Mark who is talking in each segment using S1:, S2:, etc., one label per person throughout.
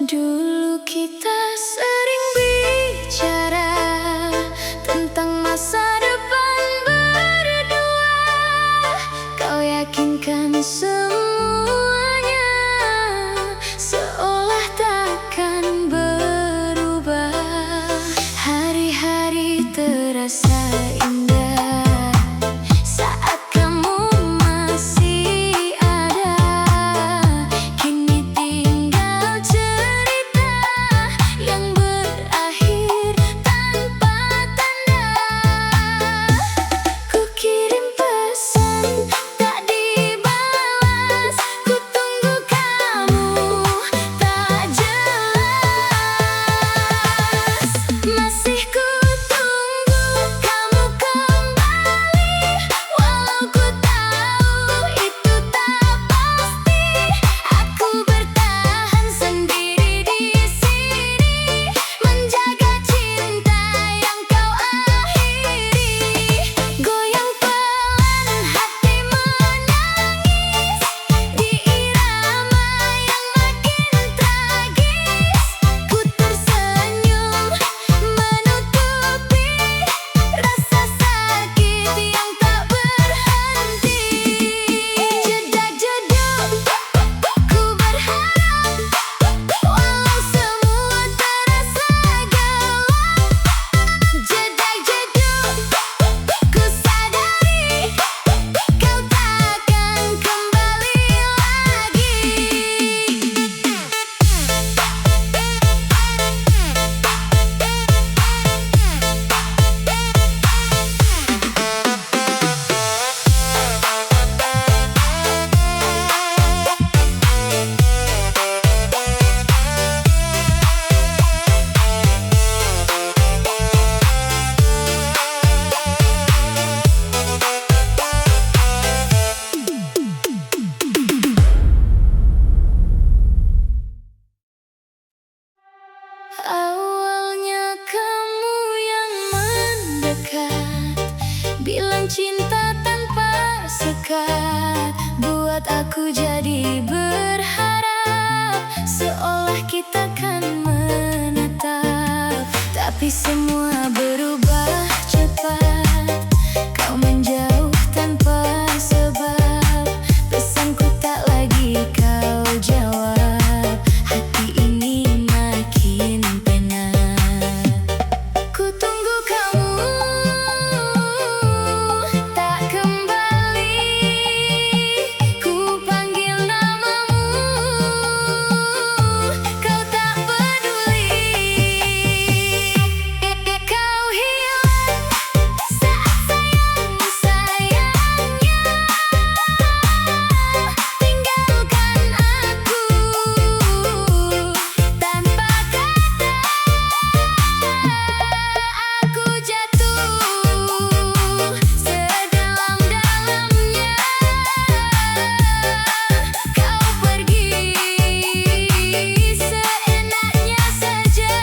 S1: Dulu kita sering bicara tentang masa depan berdua. Kau yakinkan semuanya, seolah takkan berubah. Hari-hari terasa indah saat kamu masih ada. Kini tinggal cerita yang berakhir tanpa tanda. Ku kirim pesan tak dibalas, ku tunggu kamu tak jelas. Masih ku tunggu kamu kembali, walau ku tahu itu tak pasti. Aku bertahan sendiri di sini, menjaga cinta yang kau akhiri. Goyang pelan hati menangis di irama yang makin tragis. Ku tersenyum menutupi rasa sakit yang tak berhenti. Jedak-jeduk ku berharap, walau semua terasa gelap. Jedak-jeduk ku sadari kau takkan kembali lagi. Awalnya kamu yang mendekat, bilang cinta tanpa sekat, buat aku jadi berharap, seolah kita kan menetap. Tapi semua berubah cepat, kau menjauh tanpa sebab. Pesanku tak lagi kau jawab, hati ini makin penat. Ku tunggu kamu tak kembali, ku panggil namamu, kau tak peduli. Kau hilang saat sayang-sayangnya, tinggalkan aku tanpa kata. Aku jatuh sedalam-dalamnya, kau pergi seenaknya saja.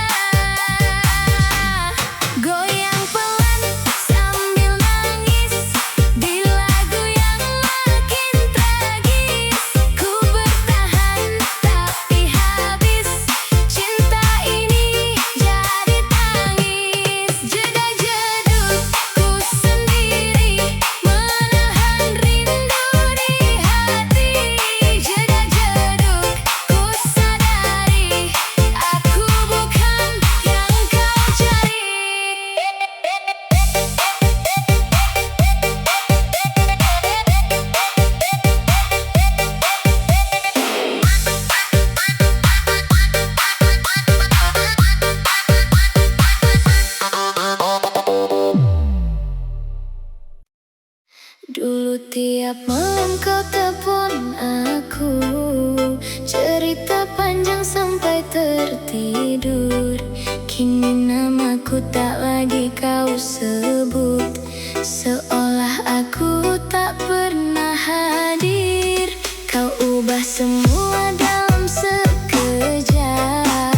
S1: Goyang pelan sambil nangis di lagu yang makin tragis. Ku bertahan tapi habis, cinta ini jadi tangis. Jedak-jeduk ku sendiri, menahan rindu di hati. Jedak-jeduk ku sadari, aku bukan yang kau cari. Dulu tiap malam kau telepon aku, cerita panjang sampai tertidur. Kini namaku tak lagi kau sebut, seolah aku tak pernah hadir. Kau ubah semua dalam sekejap,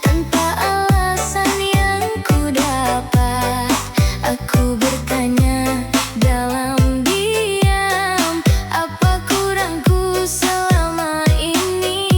S1: tanpa alasan yang ku dapat. Aku bertanya dalam diam, apa kurangku selama ini?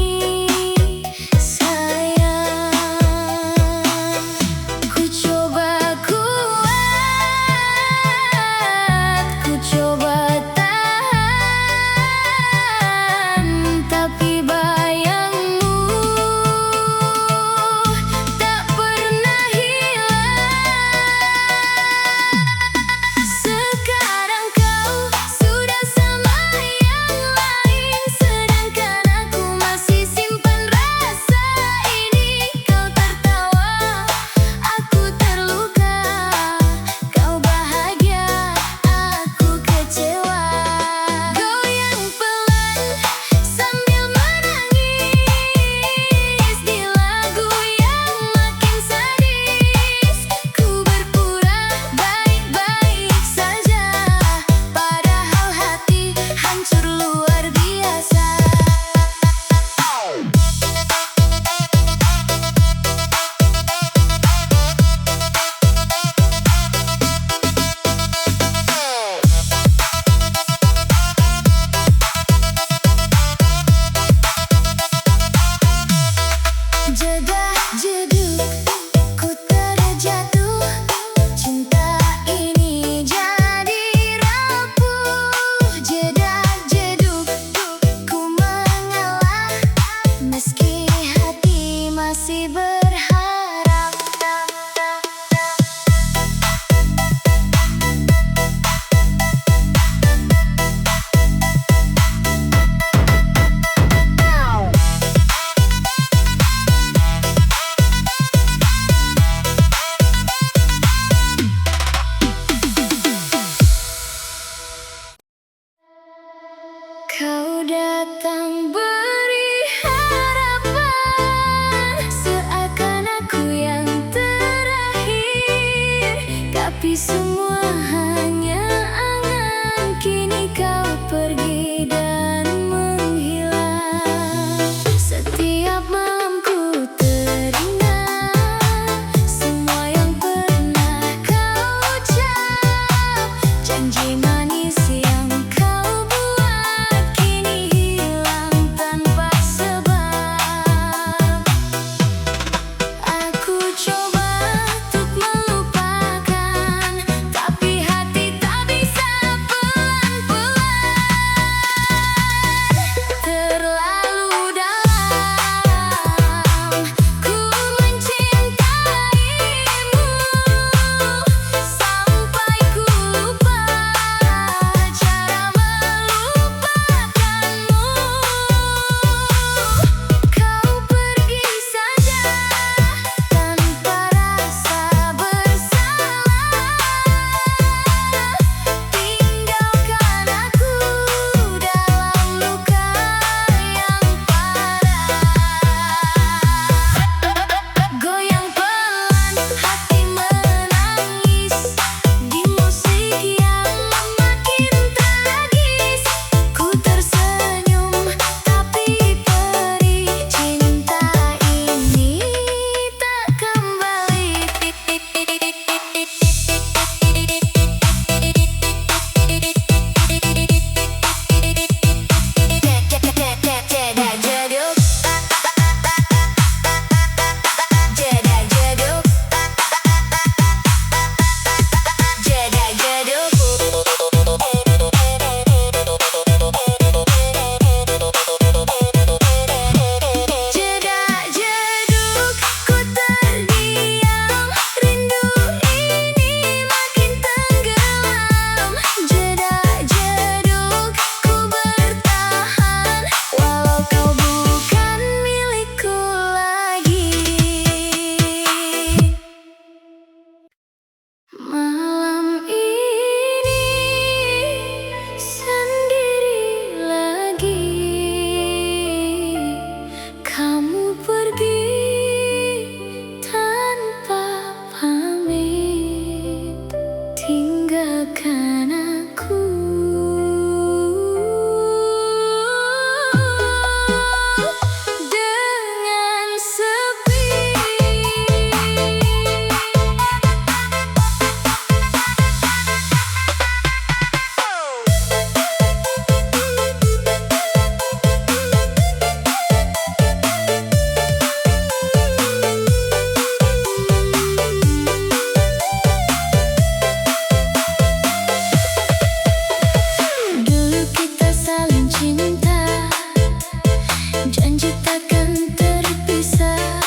S1: Janji takkan terpisah,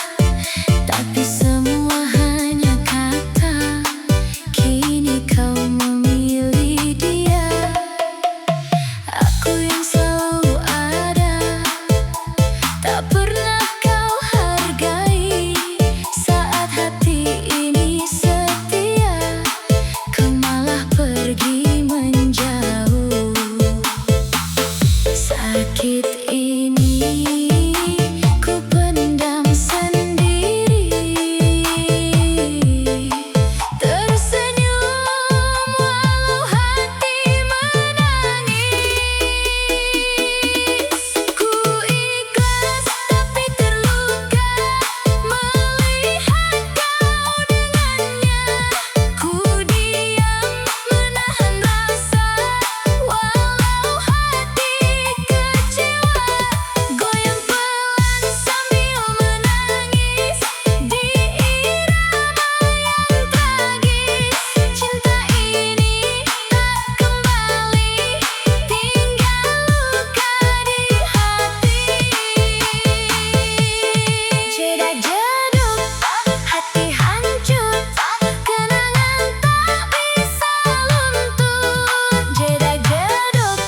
S1: tapi semua hanya kata. Kini kau memilih dia. Aku yang selalu ada, tak pernah kau hargai. Saat hati ini setia, kau malah pergi menjauh. Sakit ini ku pendam sendiri, tersenyum walau hati menangis. Ku ikhlas tapi terluka melihat kau dengannya. Ku diam menahan rasa walau hati kecewa. Goyang pelan sambil menangis di irama yang tragis. Cinta ini tak kembali, tinggal luka di hati. Jedak-jeduk hati hancur, kenangan tak bisa luntur. Jedak-jeduk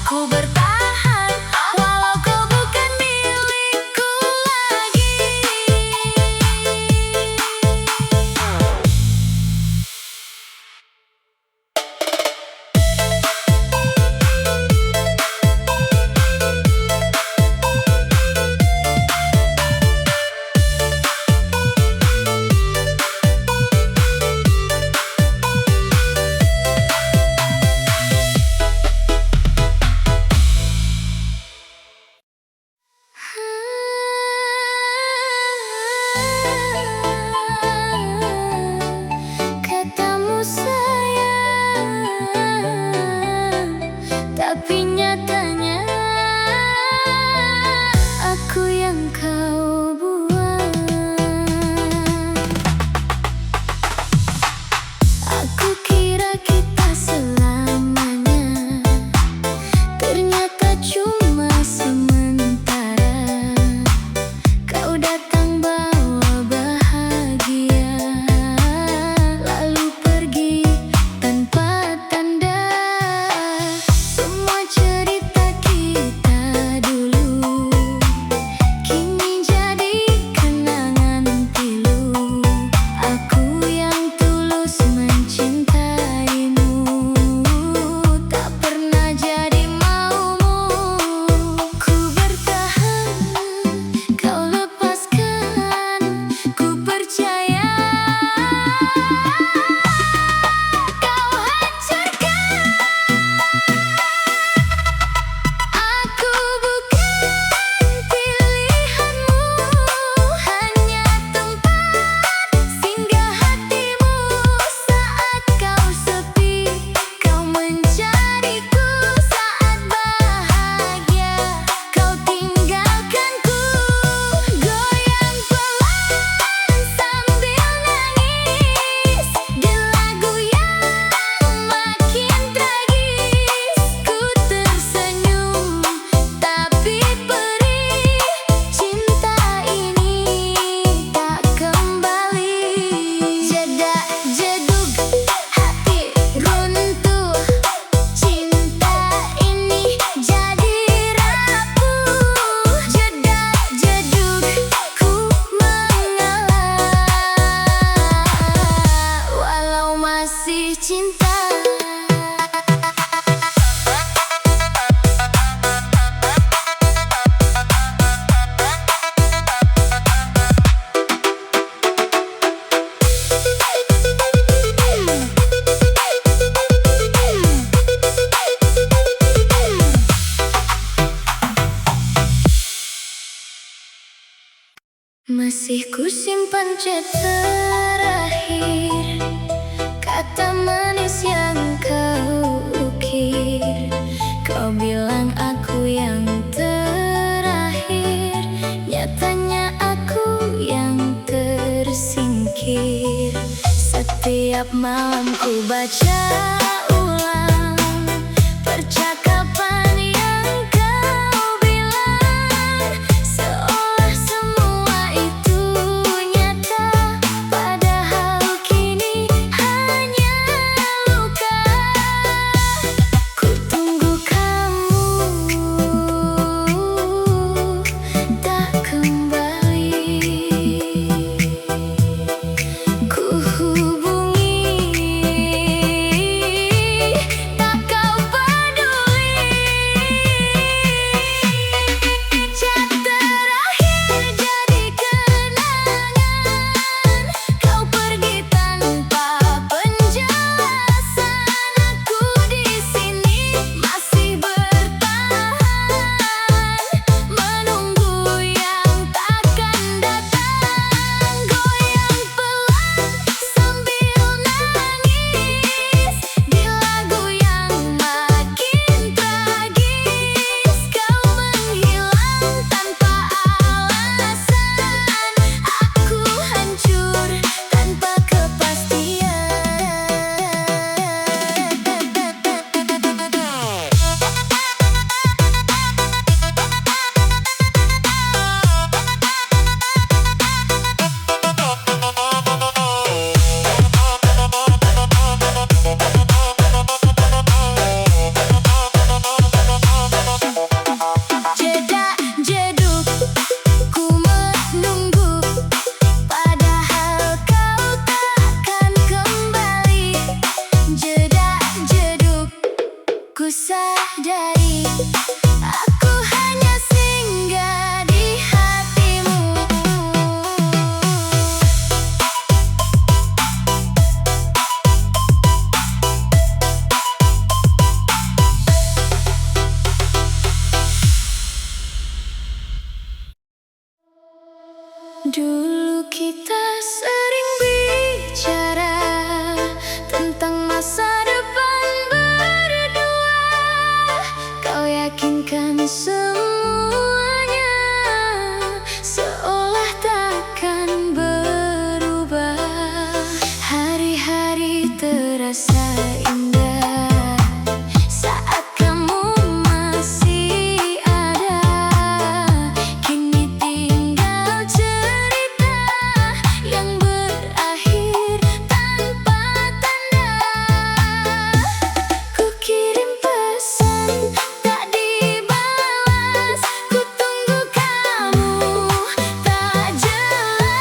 S1: ku bertahan walau kau bukan milikku lagi. Katamu sayang, tapi nyatanya aku yang kau buang. Aku kira kita selamanya, ternyata cuma sementara. Kau datang bawa bahagia, lalu pergi tanpa tanda. Semua cerita kita dulu kini jadi kenangan pilu. Aku yang tulus mencintaimu, tak pernah jadi maumu. Ku bertahan, kau lepaskan. Ku percaya kau hancurkan. Aku bukan pilihanmu, hanya tempat singgah hatimu. Saat kau sepi, kau mencariku. Saat bahagia, kau tinggalkanku. Goyang pelan sambil nangis di lagu yang makin tragis. Ku tersenyum tapi perih, cinta ini tak kembali. Jedak-jeduk hati runtuh, cinta ini jadi rapuh. Jedak-jeduk ku mengalah walau masih cinta. Masih ku simpan chat terakhir, kata manis yang kau ukir. Kau bilang aku yang terakhir, nyatanya aku yang tersingkir. Setiap malam ku baca ulang percakapan yang kau bilang. Dulu kita sering bicara tentang masa depan berdua. Kau yakinkan semuanya, seolah takkan berubah. Hari-hari terasa indah saat kamu masih ada. Kini tinggal cerita yang berakhir tanpa tanda. Ku kirim pesan tak dibalas, ku tunggu kamu tak jelas.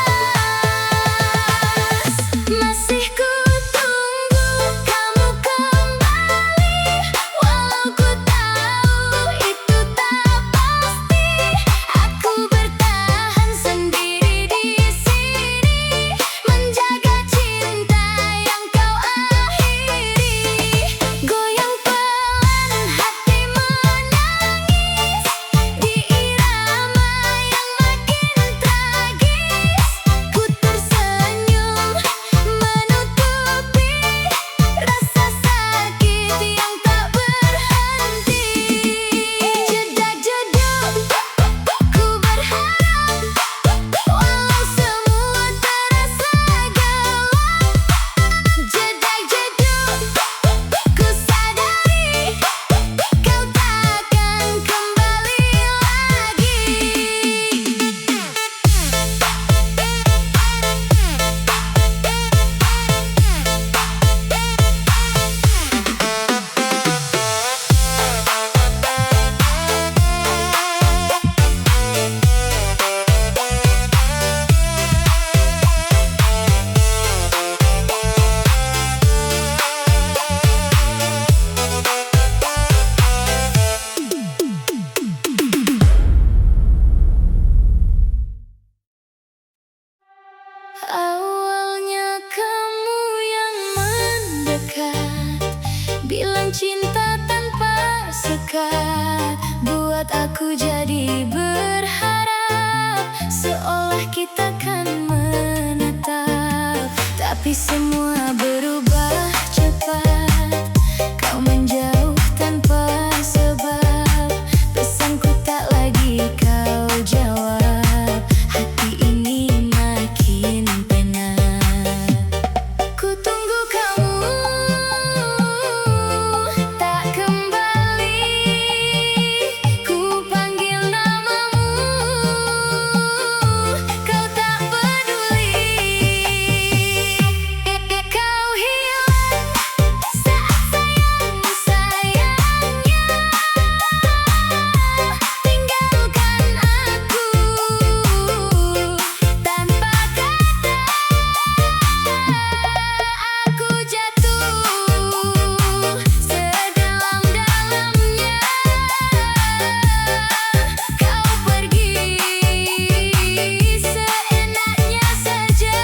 S1: Masih ku tunggu kamu kembali, walau ku tahu itu tak pasti. Aku bertahan sendiri di sini, menjaga cinta yang kau akhiri. Goyang pelan hati menangis di irama yang makin tragis. Ku tersenyum menutupi rasa sakit yang tak berhenti. Jedak-jeduk ku berharap, walau semua terasa gelap. Jedak-jeduk ku sadari kau takkan kembali lagi. Awalnya kamu yang mendekat, bilang cinta tanpa sekat, buat aku jadi berharap, seolah kita kan menetap. Tapi semua berubah cepat, kau menjauh tanpa sebab. Pesanku tak lagi kau jawab, hati ini makin penat. Ku tunggu kamu tak kembali, ku panggil namamu, kau tak peduli. Kau hilang saat sayang-sayangnya, tinggalkan aku tanpa kata. Aku jatuh sedalam-dalamnya, kau pergi seenaknya saja.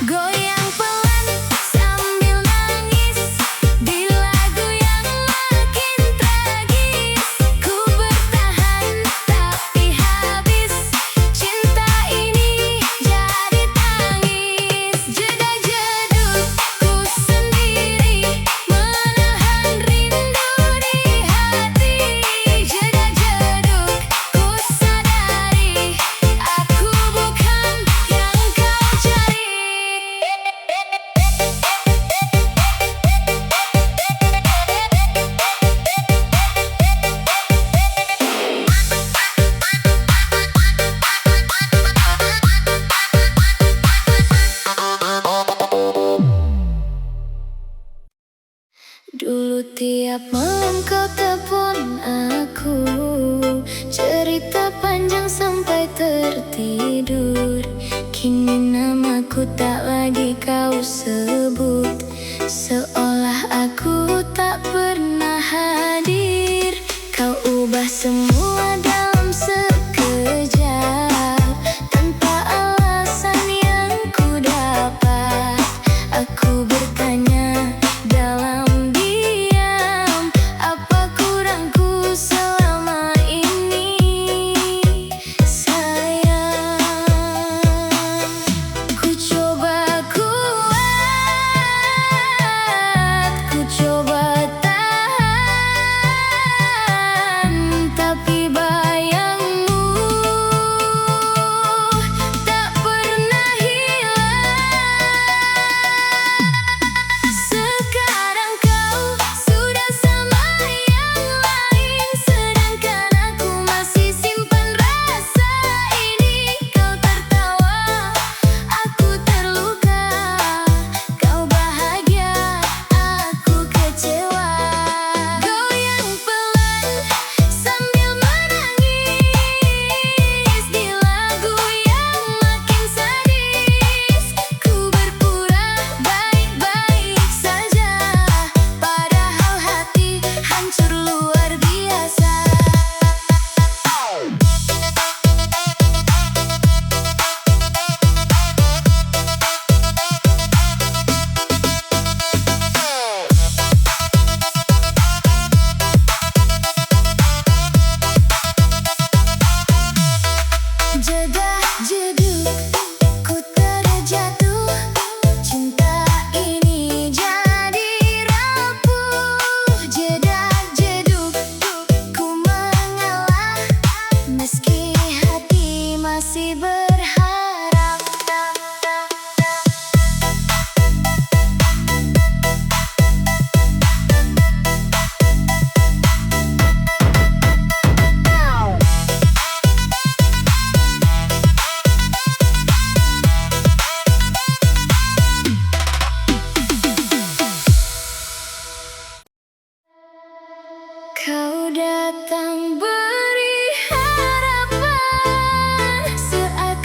S1: Goyang pelan sambil nangis di lagu yang makin tragis. Ku bertahan tapi habis, cinta ini jadi tangis. Jedak-jeduk ku sendiri, menahan rindu di hati. Jedak-jeduk ku sadari, aku bukan yang kau cari. Dulu tiap malam kau telepon aku, cerita panjang sampai tertidur. Kini namaku tak lagi kau sebut, seolah aku tak pernah hadir. Kau ubah semua dalam sekejap, tanpa alasan yang ku dapat. Aku bertanya dalam diam, apa kurangku selama ini? masih berharap. Kau datang beri harapan saat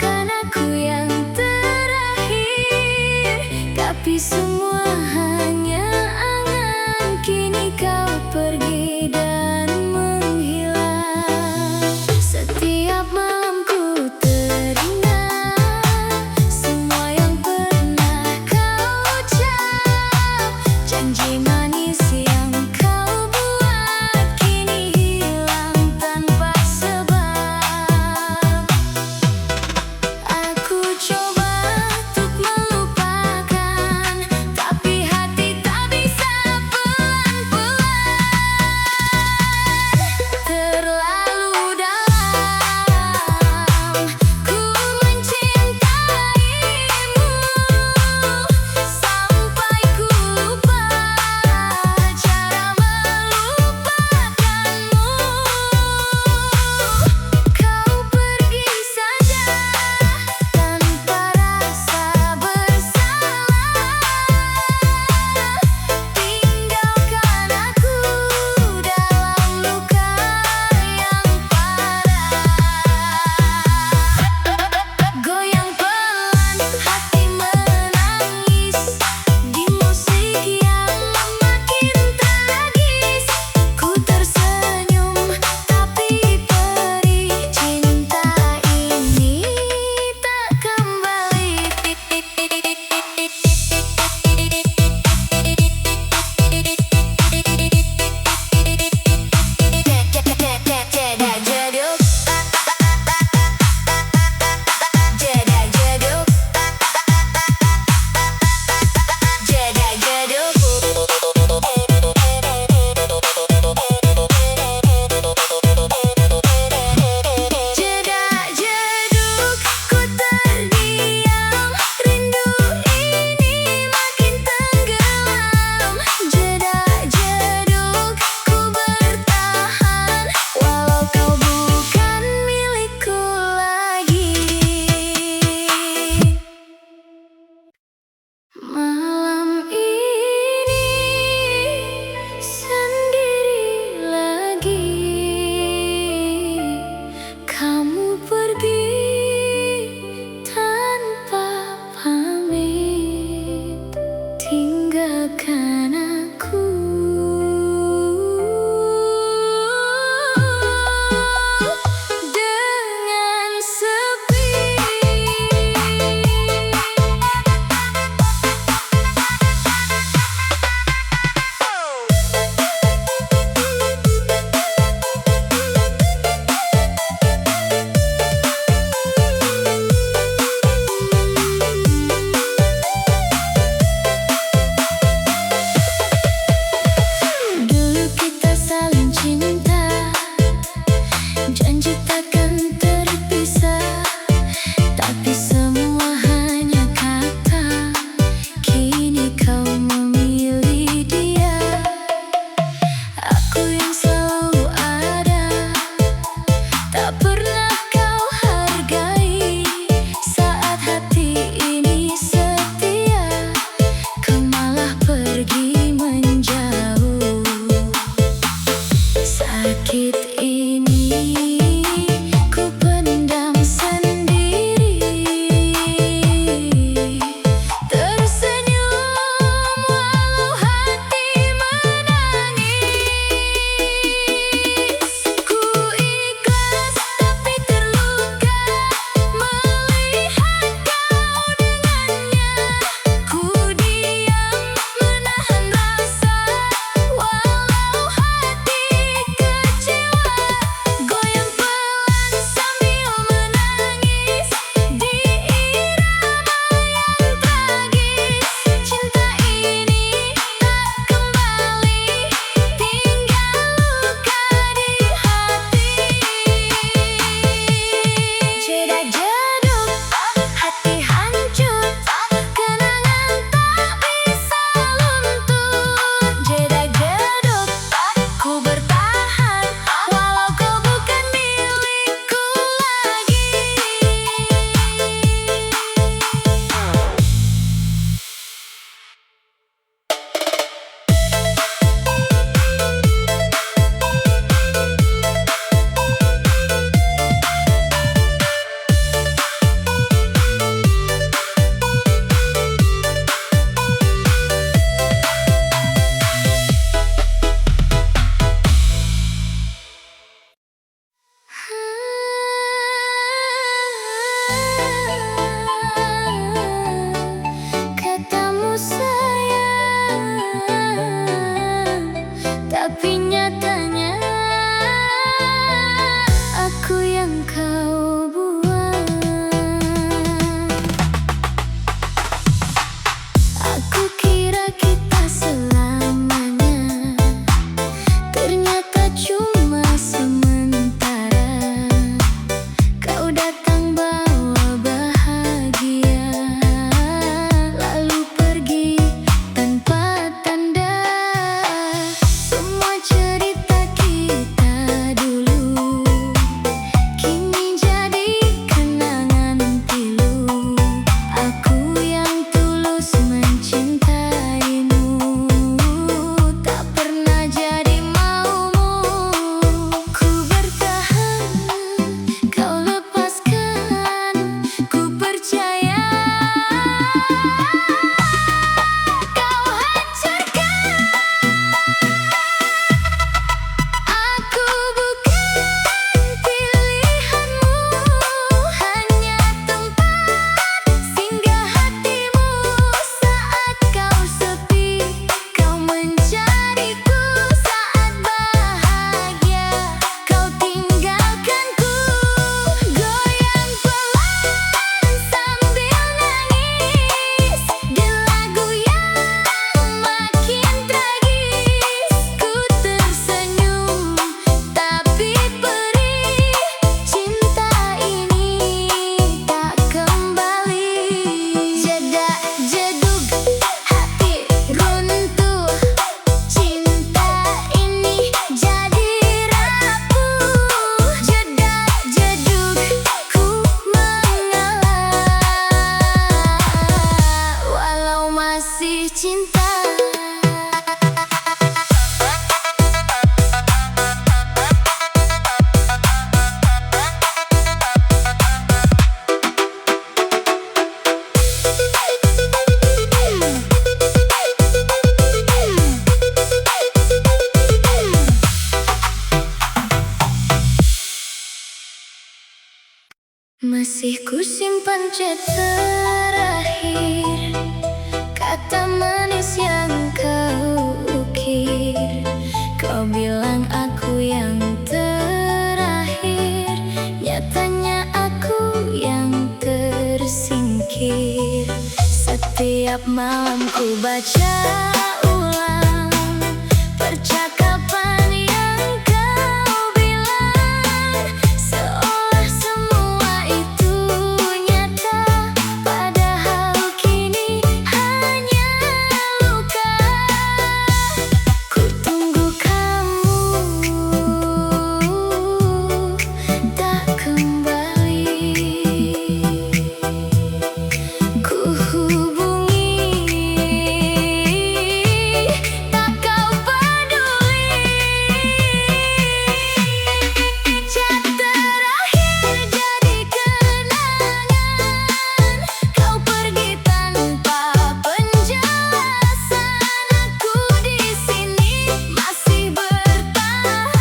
S1: Masih ku simpan chat terakhir, kata manis yang kau ukir. Kau bilang aku yang terakhir, nyatanya aku yang tersingkir. Setiap malam ku baca ulang percakapan yang kau bilang, seolah semua itu nyata, padahal kini hanya luka. Ku tunggu kamu tak kembali, ku hubungi tak kau peduli. Chat terakhir jadi kenangan, kau pergi tanpa penjelasan. Aku di sini masih bertahan,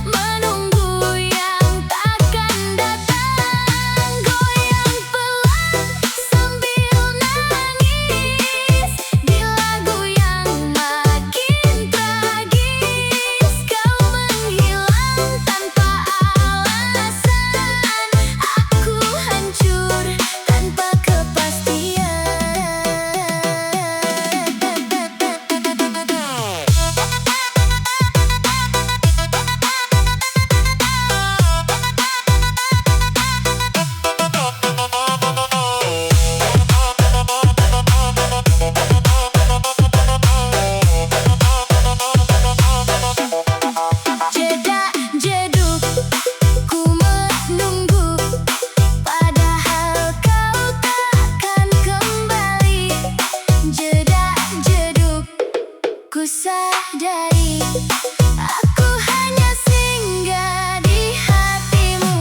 S1: menunggu yang takkan datang. Goyang pelan sambil nangis di lagu yang makin tragis. Kau menghilang tanpa alasan, aku hancur tanpa kepastian. Jeda jeduk ku menunggu, padahal kau takkan kembali. Jeda jeduk ku sadari, aku hanya singgah di hatimu.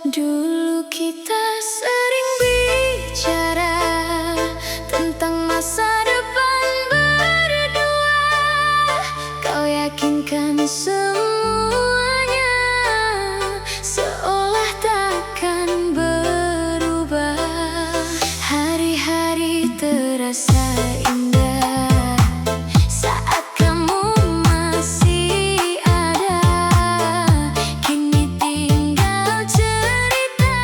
S1: Dulu kita sering bicara tentang masa depan berdua. Kau yakinkan semuanya, seolah takkan berubah. Hari-hari terasa indah saat kamu masih ada. Kini tinggal cerita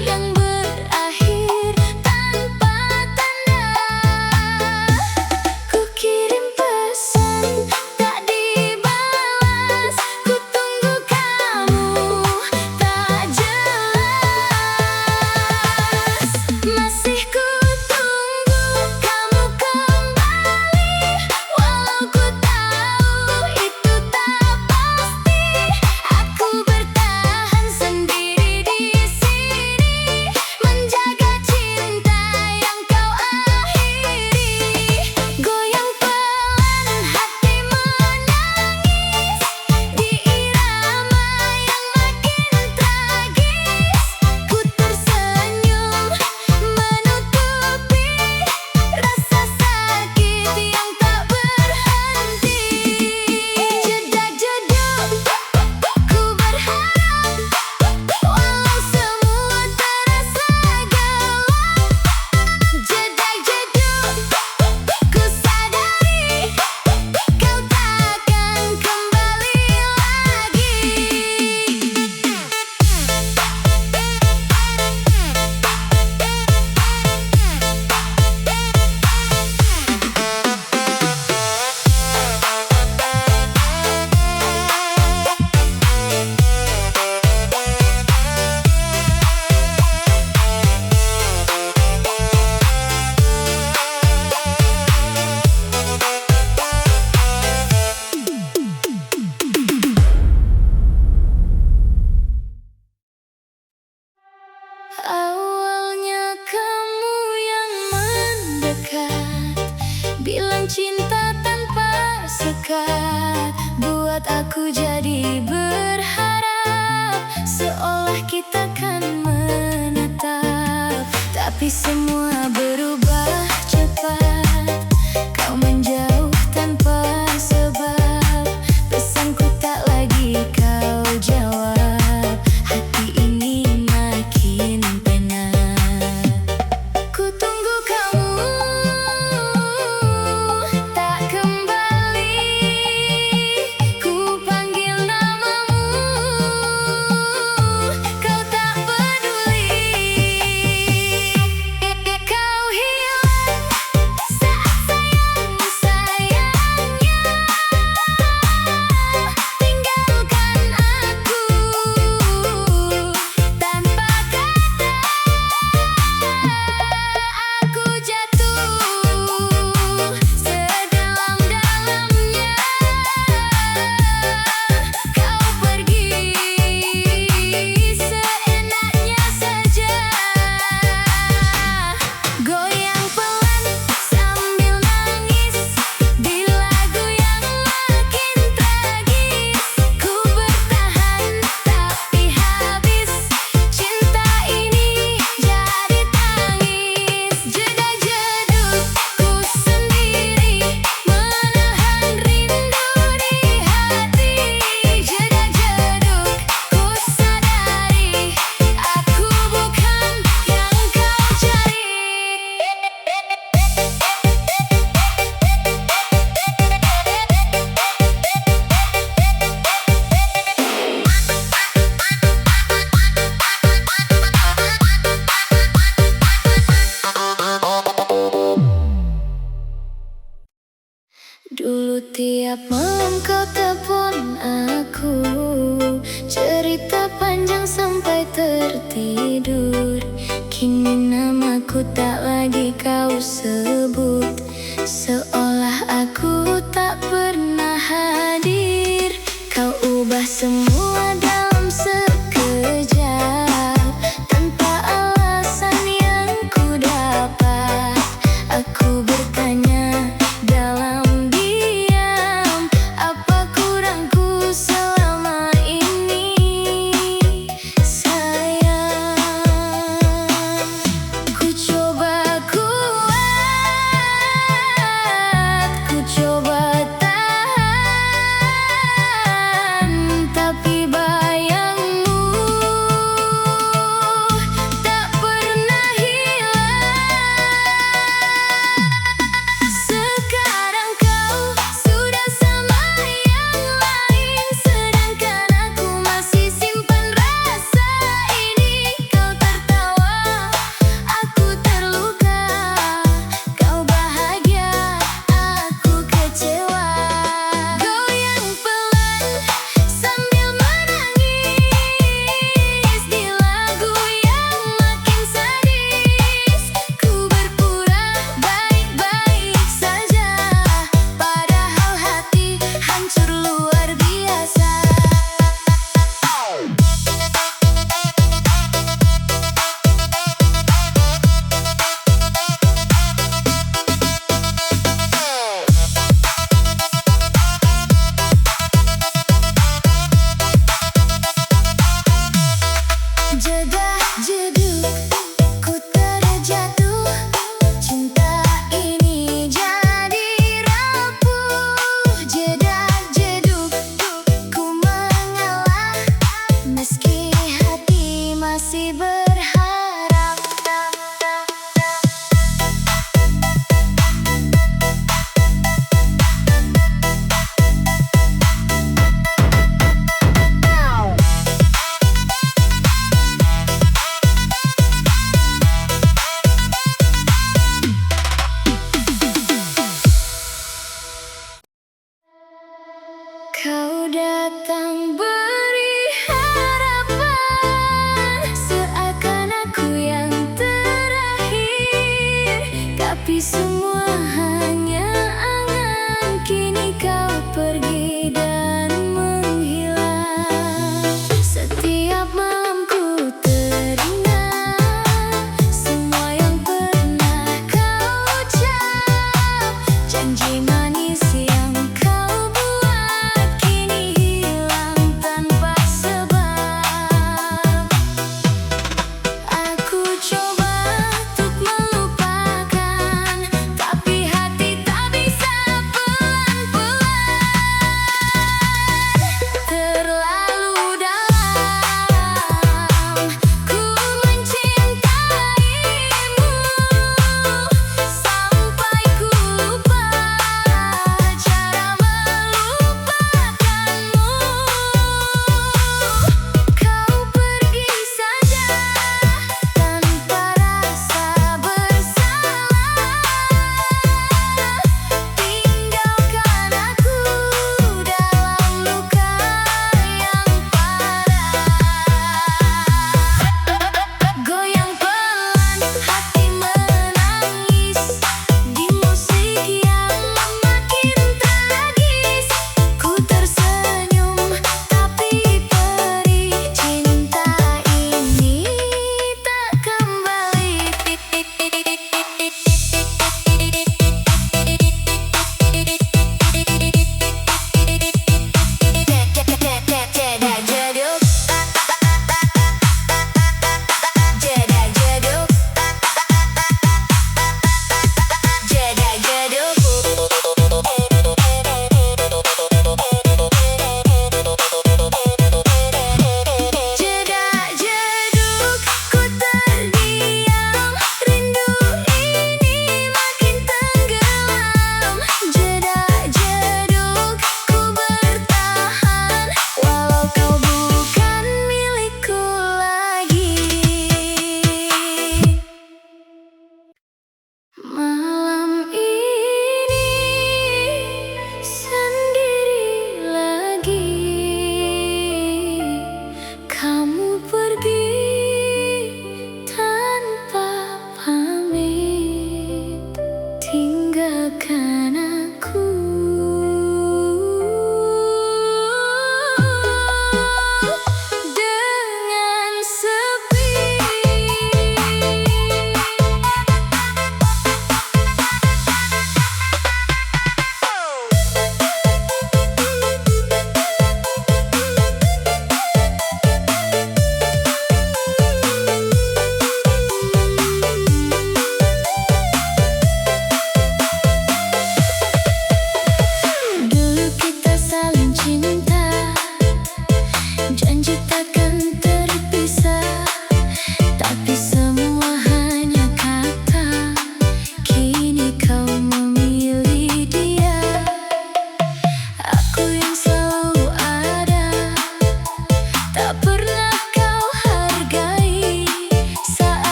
S1: yang berakhir tanpa tanda. Ku kirim pesan tak dibalas, ku tunggu kamu tak jelas. Masih ku tunggu kamu kembali, walau ku tahu itu tak pasti. Aku bertahan sendiri di sini, menjaga cinta yang kau akhiri. Goyang pelan hati menangis di irama yang makin tragis. Ku tersenyum menutupi rasa sakit yang tak berhenti. Jeda jeduk ku berharap, walau semua terasa gelap. Jeda jeduk ku sadari, kau takkan kembali lagi. Awalnya kamu yang mendekat, bilang cinta tanpa sekat, buat aku jadi berharap, seolah seolah kita kan menatap, tapi semua berubah cepat. Kau menjauh tanpa sebab, pesanku tak lagi kau jawab. Hati ini makin penat. Ku tunggu kamu tak kembali. Ku panggil namamu, kau tak peduli. Kau hilang saat sayang-sayangnya, tinggalkan aku tanpa kata. Aku jatuh sedalam-dalamnya. Kau pergi seenaknya saja. Goyang pelan sambil nangis di lagu yang makin tragis. Ku bertahan tapi habis, cinta ini jadi tangis. Jedak-jedukku sendiri menahan rindu di hati. Jedak-jedukku sadari aku bukan yang kau cari. Dulu tiap malam kau telepon aku, cerita panjang sampai tertidur. Kini namaku tak lagi kau sebut, seolah aku tak pernah hadir. Kau ubah semua dalam sekejap, tanpa alasan yang ku dapat. Aku bertanya dalam diam, apa kurangku selama ini, sayang? Ku coba kuat, ku coba tahan, tapi bayangmu tak pernah hilang. Sekarang kau sudah sama yang lain, sedangkan aku masih simpan rasa ini. Kau tertawa, aku terluka. Kau bahagia, aku kecewa. Goyang pelan sambil menangis di lagu yang makin sadis. Ku berpura baik-baik saja, padahal hati hancur luar biasa. Jedak-jeduk ku terjatuh, cinta ini jadi rapuh. Jedak-jeduk ku mengalah, meski hati masih berharap. Kau datang beri harapan,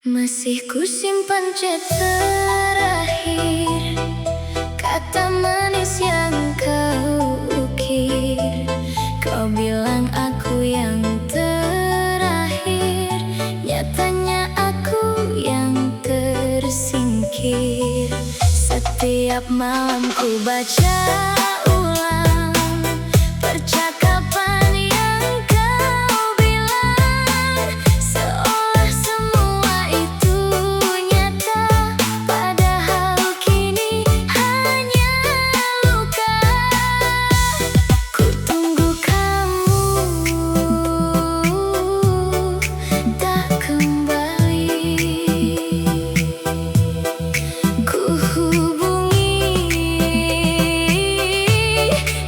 S1: Masih ku simpan chat terakhir, kata manis yang kau ukir. Kau bilang aku yang terakhir, nyatanya aku yang tersingkir. Setiap malam ku baca ulang percakapan yang kau bilang, seolah semua itu nyata, padahal kini hanya luka. Ku tunggu kamu tak kembali, ku hubungi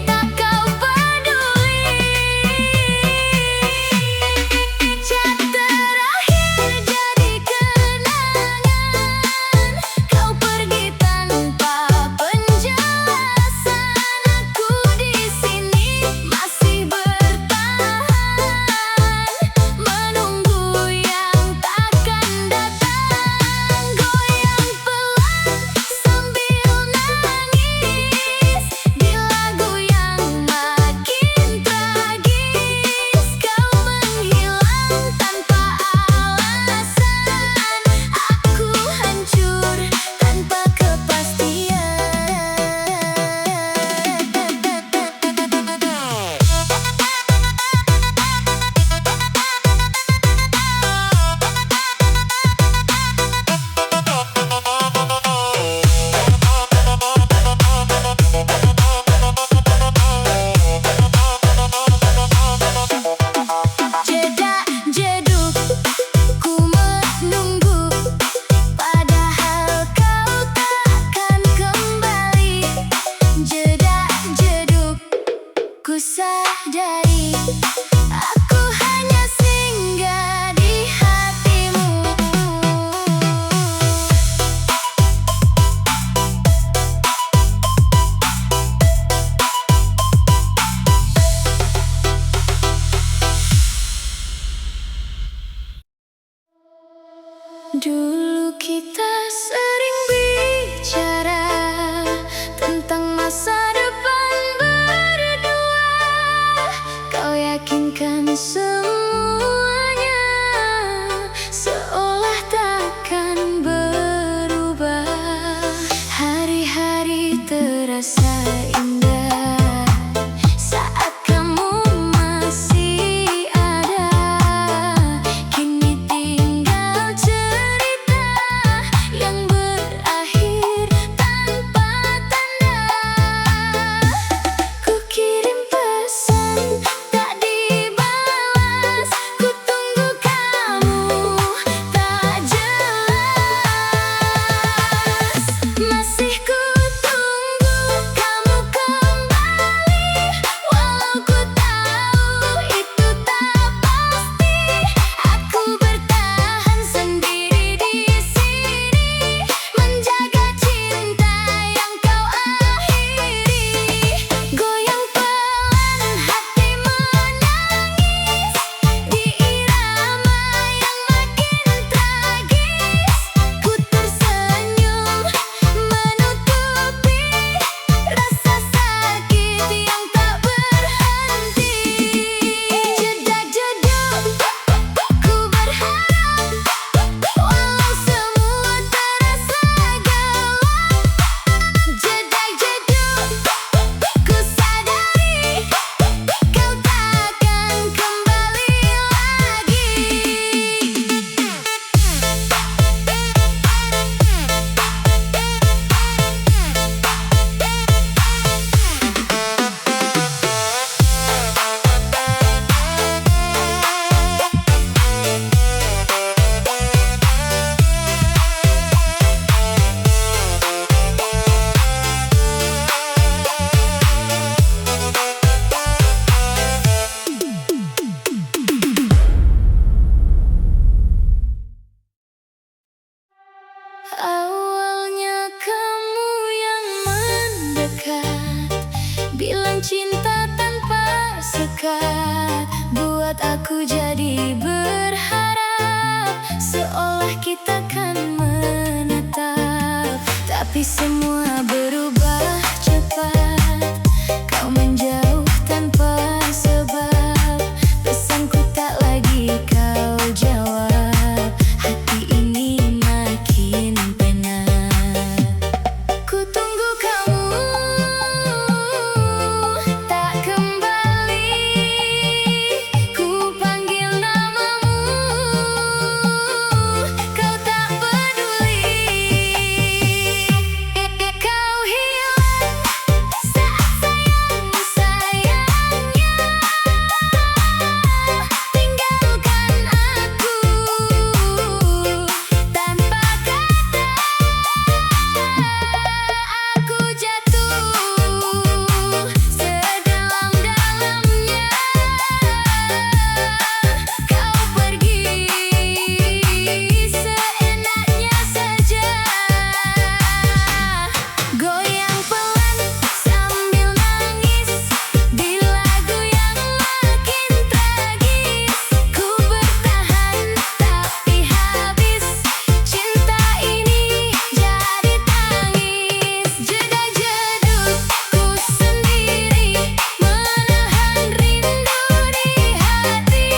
S1: tak kau peduli. Chat terakhir jadi kenangan, kau pergi tanpa penjelasan. Aku di sini masih bertahan, menunggu yang takkan datang. Goyang pelan sambil nangis di lagu yang makin tragis. Kau menghilang tanpa alasan, aku hancur tanpa kepastian. Jedak jeduk ku menunggu, padahal kau takkan kembali. Jedak jeduk ku sadari, aku hanya singgah di hatimu. Dulu kita sering bicara tentang masa depan berdua. Kau yakinkan semuanya, seolah takkan berubah. Hari-hari terasa indah saat kamu masih ada. Kini tinggal cerita yang berakhir tanpa tanda. Ku kirim pesan tak dibalas, ku tunggu kamu tak jelas. Masih ku tunggu kamu kembali, walau ku tahu itu tak pasti. Aku bertahan sendiri di sini, menjaga cinta yang kau akhiri. Goyang pelan hati menangis di irama yang makin tragis. Ku tersenyum menutupi rasa sakit yang tak berhenti. Jedak jeduk ku berharap, walau semua terasa gelap. Jedak jeduk ku sadari, kau takkan kembali lagi. Awalnya kamu yang mendekat, bilang cinta tanpa sekat, buat aku jadi berharap. seolah kita kan menatap. Tapi semua berubah cepat. Kau menjauh tanpa sebab. Pesanku tak lagi kau jawab. Hati ini makin penat. Ku tunggu kamu tak kembali. Ku panggil namamu, kau tak peduli. Kau hilang saat sayang-sayangnya. Tinggalkan aku tanpa kata. Aku jatuh sedalam-dalamnya. Kau pergi seenaknya saja. Goyang pelan sambil nangis di lagu yang makin tragis. Ku bertahan tapi habis. Cinta ini jadi tangis. Jedak-jedukku sendiri menahan rindu di hati.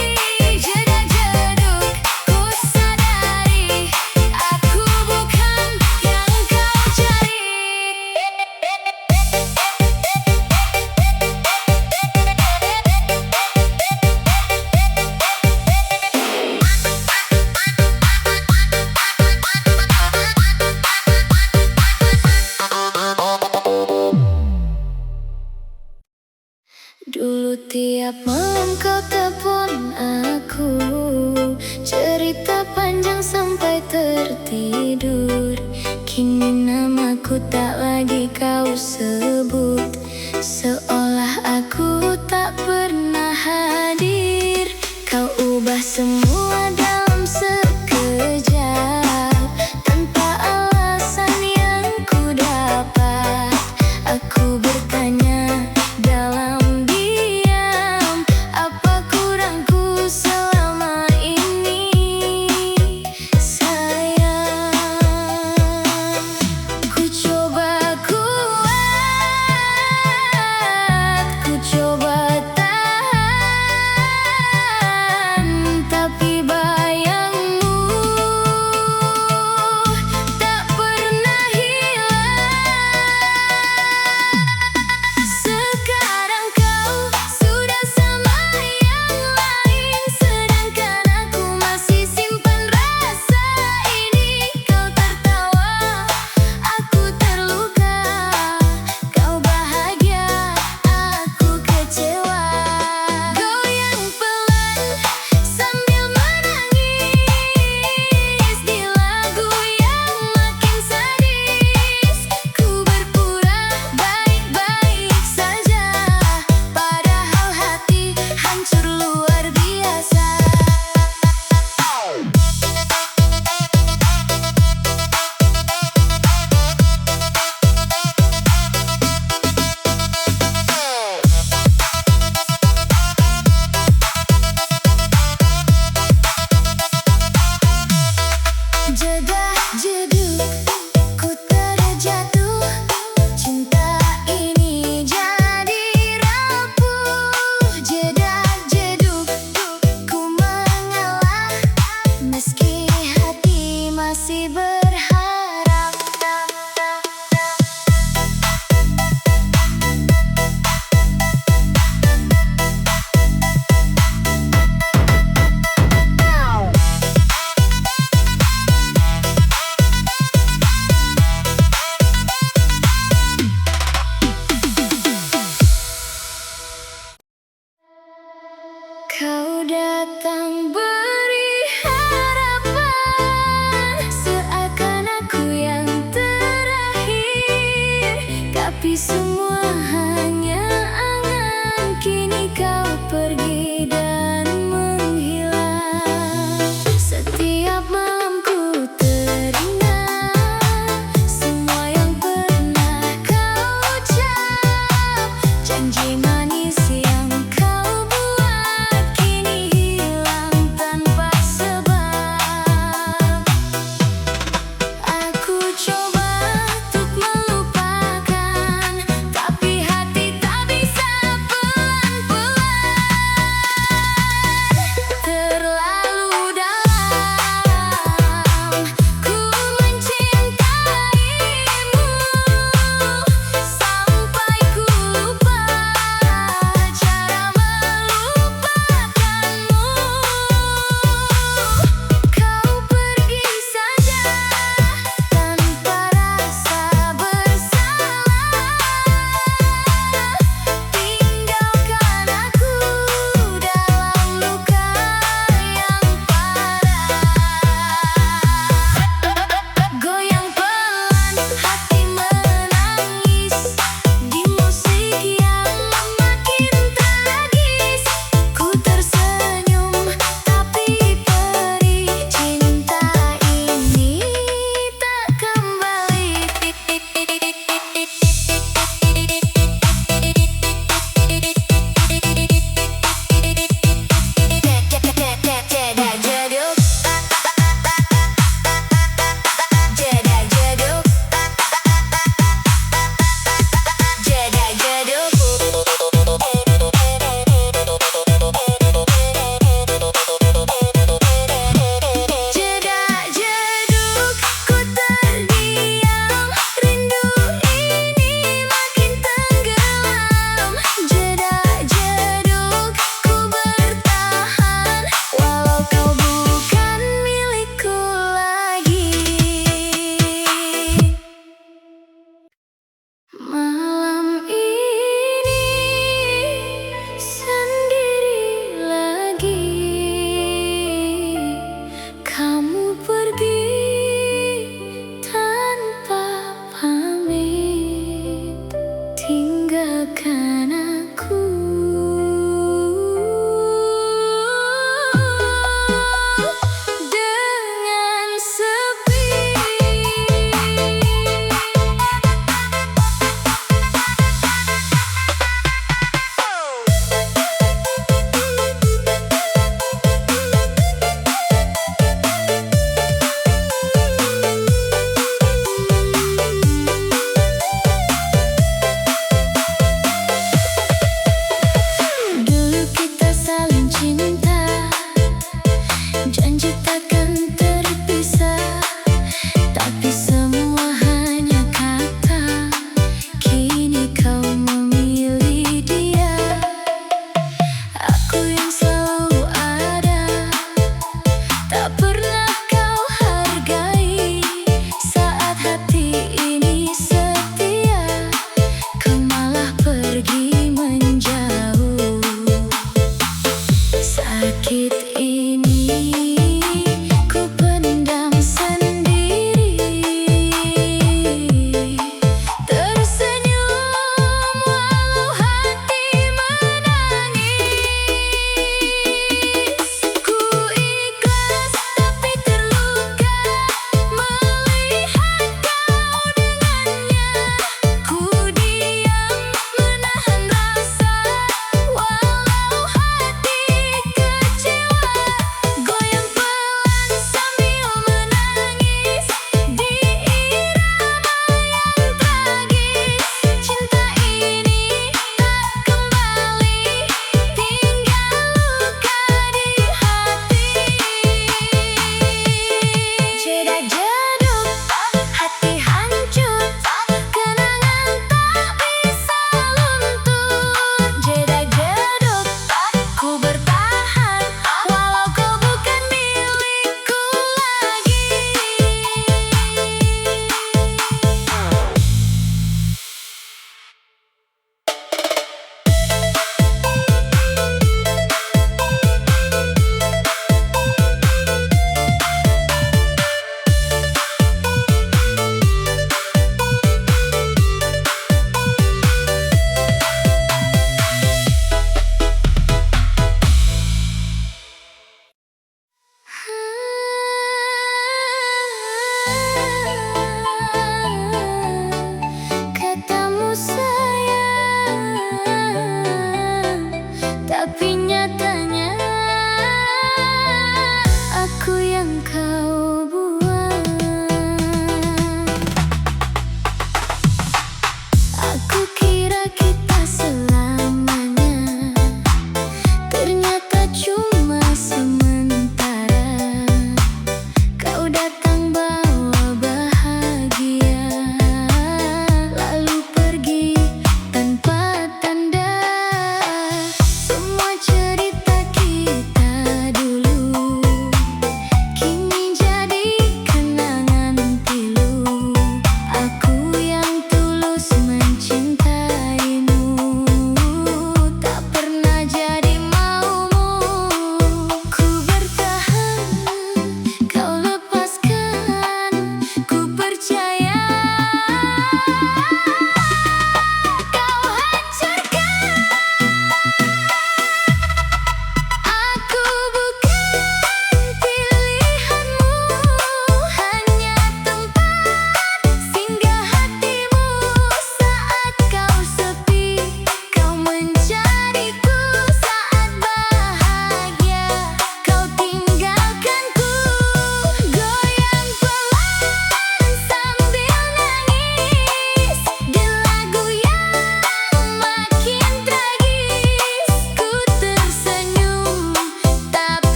S1: Jedak-jedukku sadari aku bukan yang kau cari. Dulu tiap malam kau telepon aku, cerita panjang sampai tertidur. Kini namaku tak lagi kau sebut, seolah aku tak pernah hadir. Kau ubah semua dalam sekejap, tanpa alasan yang ku dapat. Aku bertanya dalam diam, apa kurangku selama ini, sayang? Ku coba kuat, ku coba tahan, tapi bayangmu tak pernah hilang. Sekarang kau sudah sama yang lain, sedangkan aku masih simpan rasa ini. Kau tertawa, aku terluka. Kau bahagia, aku kecewa. Goyang pelan sambil menangis di lagu yang makin sadis. Ku berpura baik-baik saja, padahal hati hancur luar biasa. Jedak-jeduk ku terjatuh, cinta ini jadi rapuh. Jedak-jeduk ku mengalah, meski hati masih berharap. Kau datang beri harapan,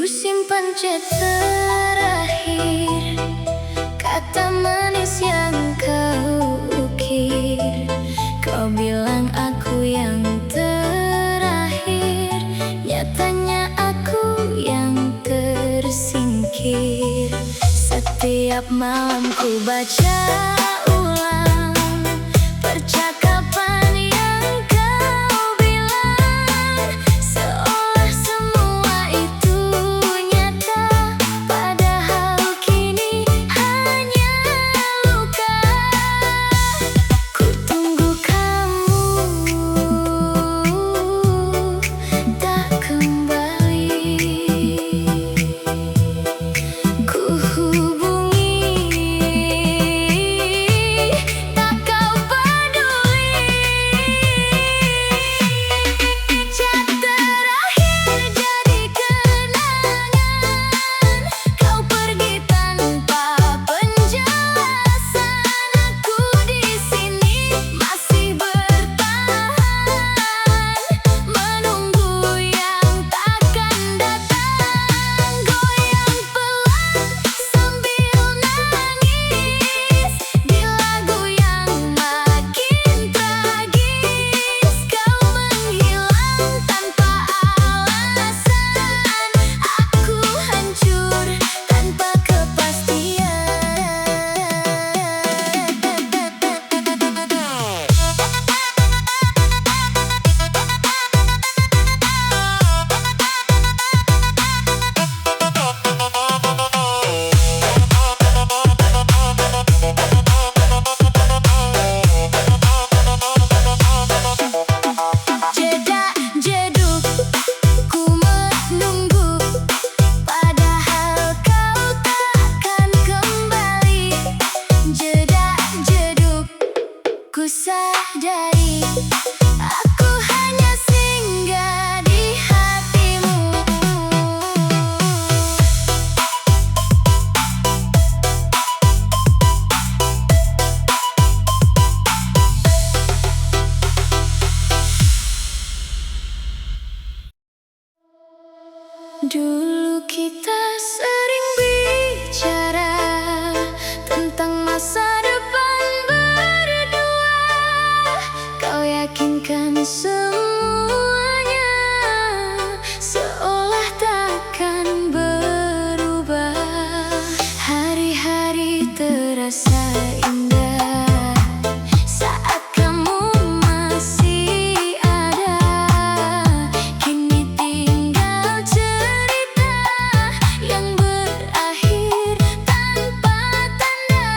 S1: Ku simpan chat terakhir, kata manis yang kau ukir. Kau bilang aku yang terakhir, nyatanya aku yang tersingkir. Setiap malam ku baca ulang percakapan yang kau bilang, seolah semua itu nyata, padahal kini hanya luka. Ku tunggu kamu tak kembali, ku hubungi tak kau peduli. Chat terakhir jadi kenangan, kau pergi tanpa penjelasan. Aku di sini masih bertahan, menunggu yang takkan datang. Goyang pelan sambil nangis di lagu yang makin tragis. Kau menghilang tanpa alasan, aku hancur tanpa kepastian. Jedak jeduk ku menunggu, padahal kau takkan kembali. Jedak jeduk ku sadari, aku hanya singgah di hatimu. Dulu kita sering bicara tentang masa depan berdua. Kau yakinkan semuanya, seolah takkan berubah. Hari-hari terasa indah saat kamu masih ada. Kini tinggal cerita yang berakhir tanpa tanda.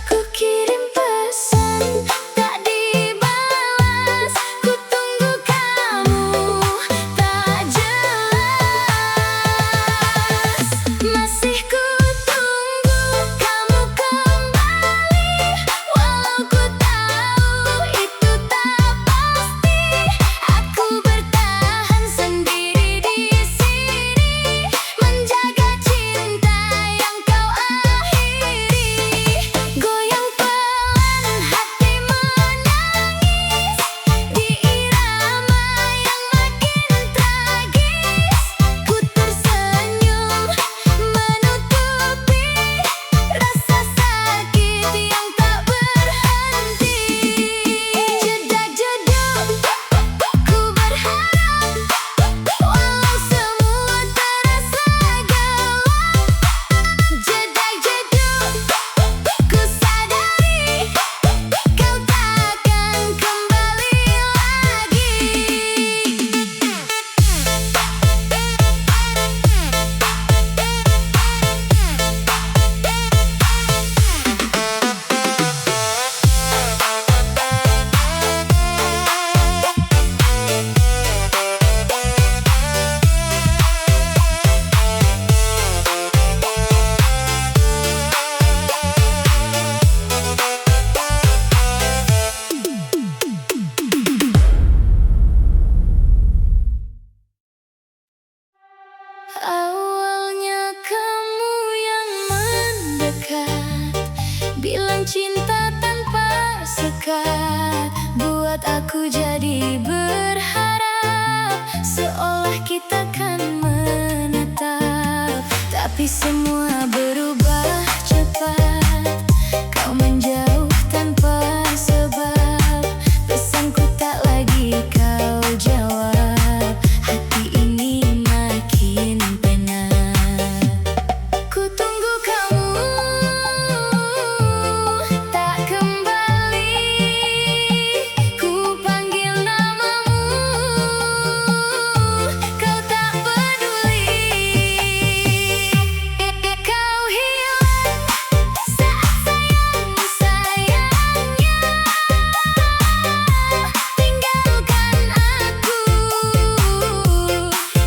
S1: Ku kirim pesan tak dibalas, ku tunggu kamu tak jelas. Masih ku tunggu kamu kembali, walau ku tahu itu tak pasti. Aku bertahan sendiri di sini, menjaga cinta yang kau akhiri. Goyang pelan hati menangis di irama yang makin tragis. Ku tersenyum menutupi rasa sakit yang tak berhenti. Jedak jeduk ku berharap, walau semua terasa gelap. Jedak jeduk ku sadari, kau takkan kembali lagi. Awalnya kamu yang mendekat, bilang cinta tanpa sekat, buat aku jadi berharap, seolah kita kan Tapi semua berubah cepat. Kau menjauh tanpa sebab. Pesanku tak lagi kau jawab. Hati ini makin penat. Ku tunggu kamu tak kembali. Ku panggil namamu, kau tak peduli. Kau hilang saat sayang-sayangnya. Tinggalkan aku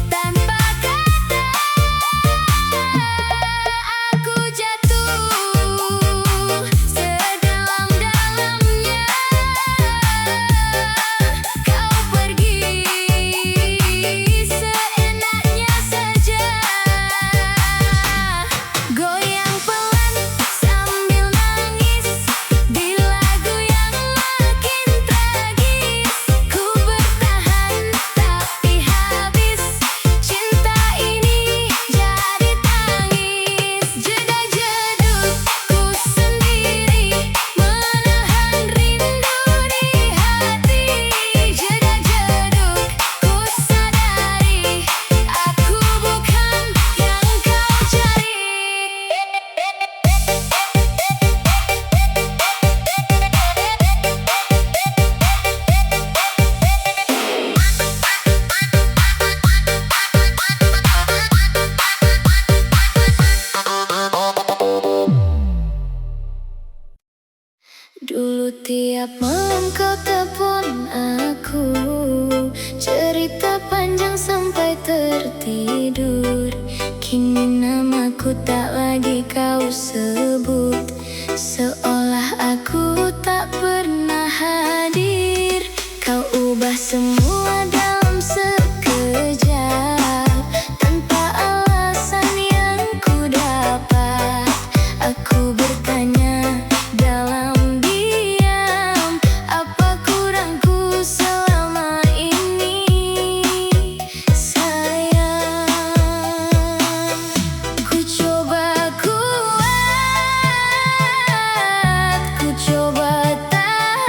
S1: tanpa kata. Aku jatuh sedalam-dalamnya. Kau pergi seenaknya saja. Goyang pelan sambil nangis di lagu yang makin tragis. Ku bertahan tapi habis. Cinta ini jadi tangis. Jedak-jedukku sendiri menahan rindu di hati. Jedak-jedukku sadari aku bukan yang kau cari. Dulu tiap malam kau telepon aku, cerita panjang sampai tertidur. Kini namaku tak lagi kau sebut, seolah aku tak pernah hadir. Kau ubah semua dalam sekejap, tanpa alasan yang ku dapat. Aku bertanya dalam diam, apa kurangku selama ini, sayang? Ku coba kuat, ku coba tahan,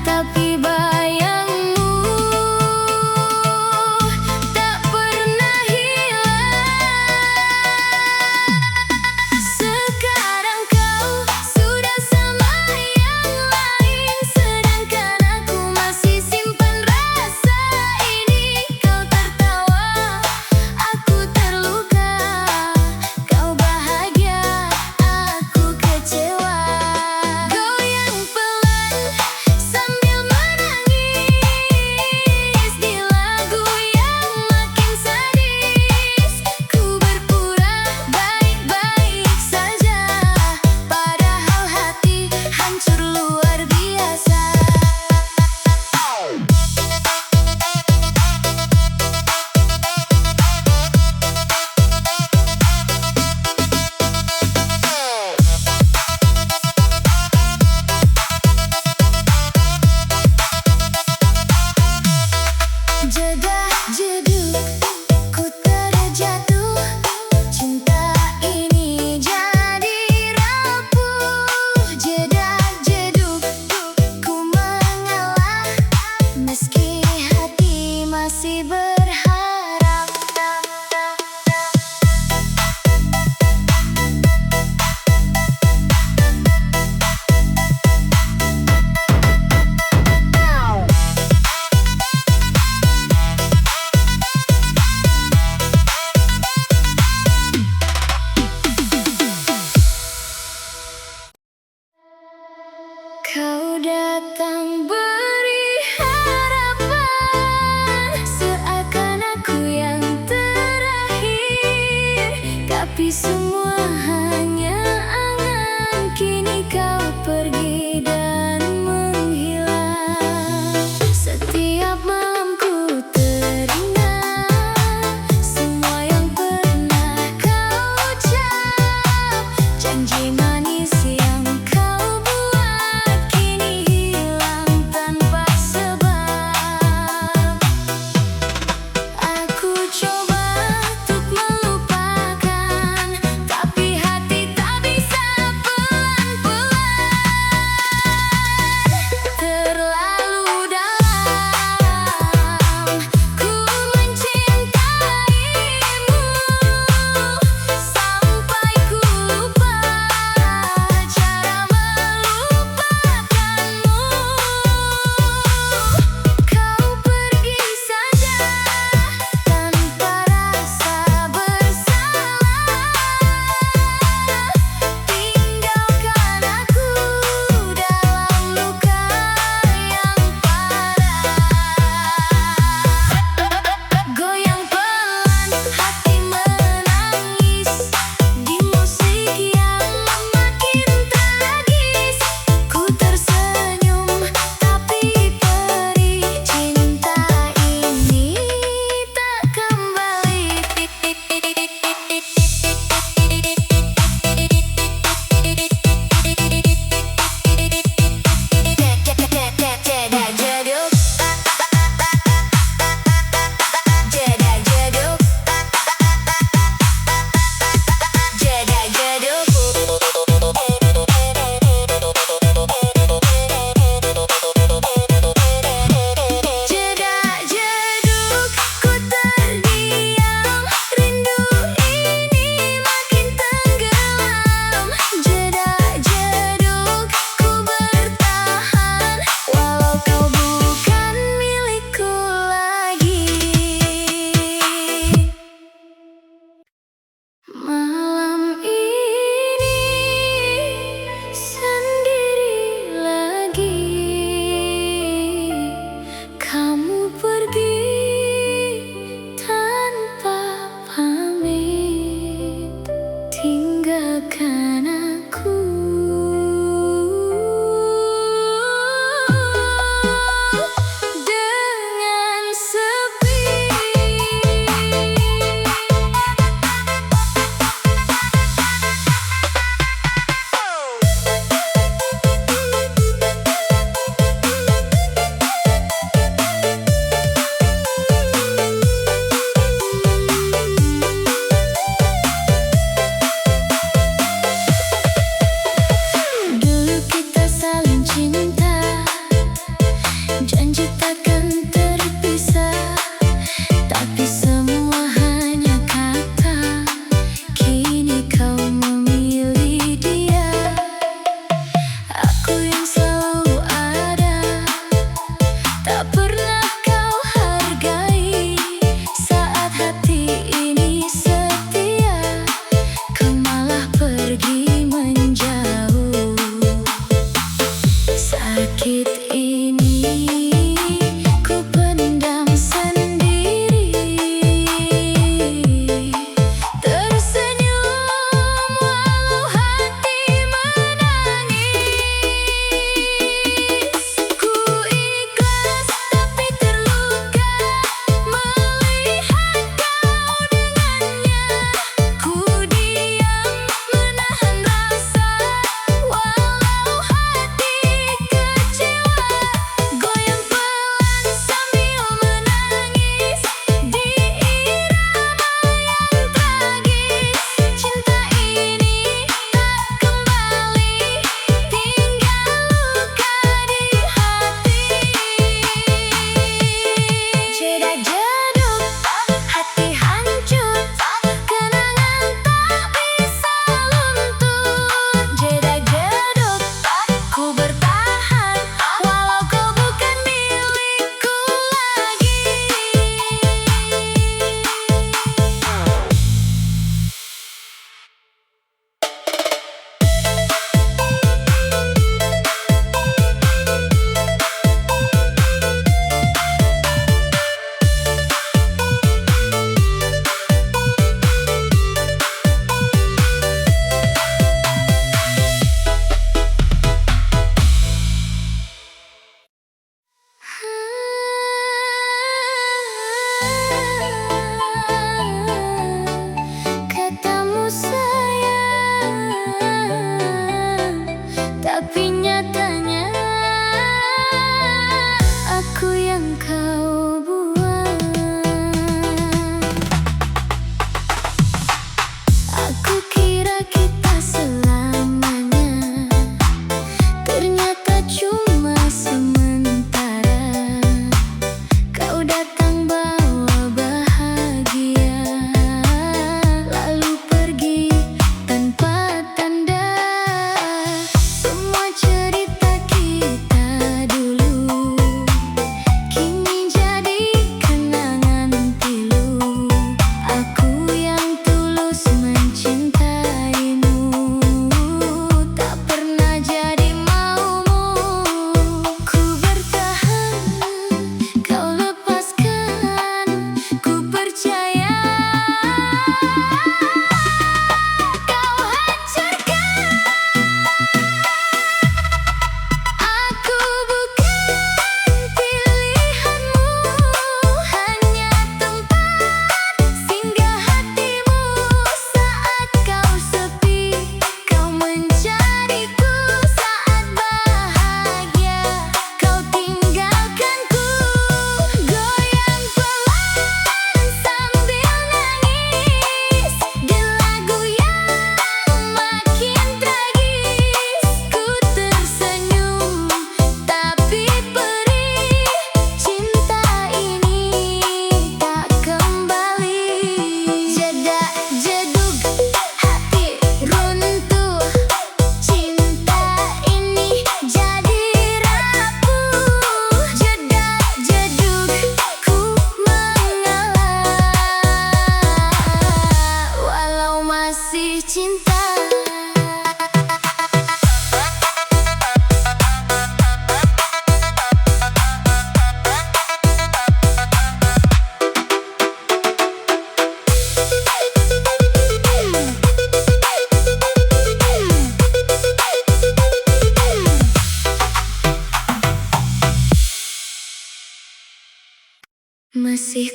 S1: tapi bayangmu tak pernah hilang. Sekarang kau sudah sama yang lain, sedangkan aku masih simpan rasa ini. Kau tertawa, aku terluka. Kau bahagia, aku kecewa. Goyang pelan sambil menangis di lagu yang makin sadis. Ku berpura baik-baik saja, padahal hati hancur luar biasa. Jedak-jeduk ku terjatuh, cinta ini jadi rapuh. Jedak-jeduk ku mengalah, meski hati masih berharap.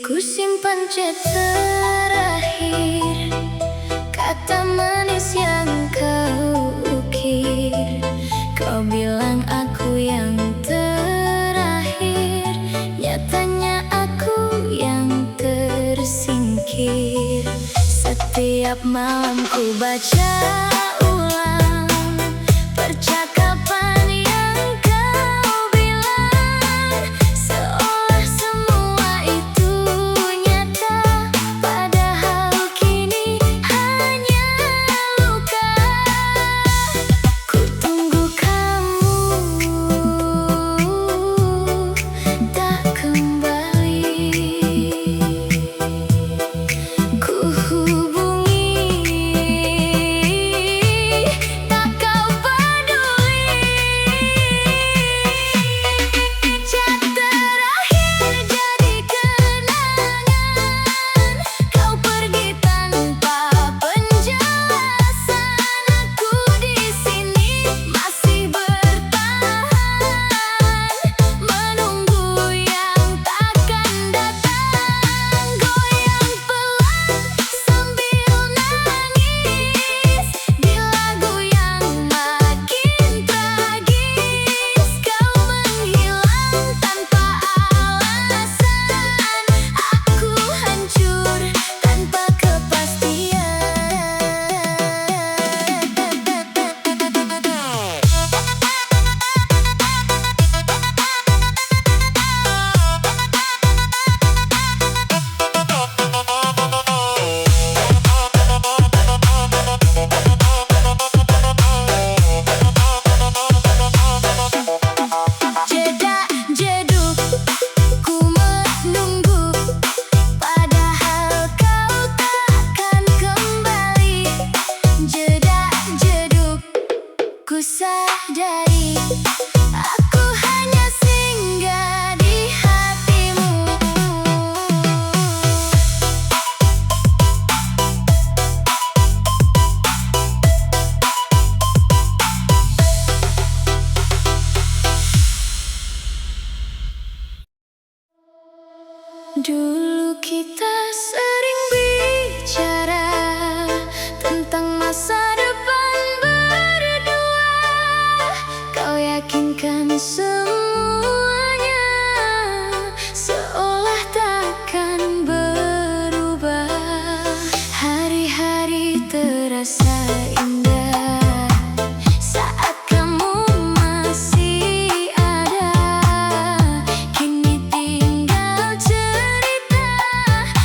S1: Ku simpan chat terakhir, kata manis yang kau ukir. Kau bilang aku yang terakhir, nyatanya aku yang tersingkir. Setiap malam ku baca ulang percakapan yang kau bilang, seolah semua itu nyata, padahal kini hanya luka. Ku tunggu kamu tak kembali, ku sadari aku hanya singgah di hatimu. Dulu kita sering bicara tentang masa depan berdua. Kau yakinkan semuanya, seolah takkan berubah. Hari-hari terasa indah saat kamu masih ada. Kini tinggal cerita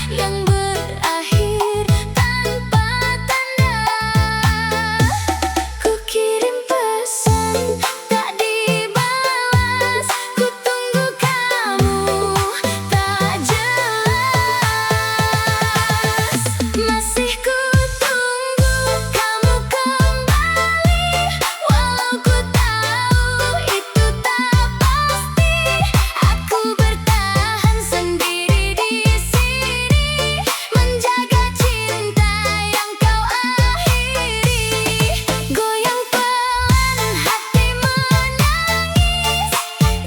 S1: yang berakhir tanpa tanda. Ku kirim pesan tak dibalas, ku tunggu kamu tak jelas. Masih ku tunggu kamu kembali, walau ku tahu itu tak pasti. Aku bertahan sendiri di sini, menjaga cinta yang kau akhiri. Goyang pelan hati menangis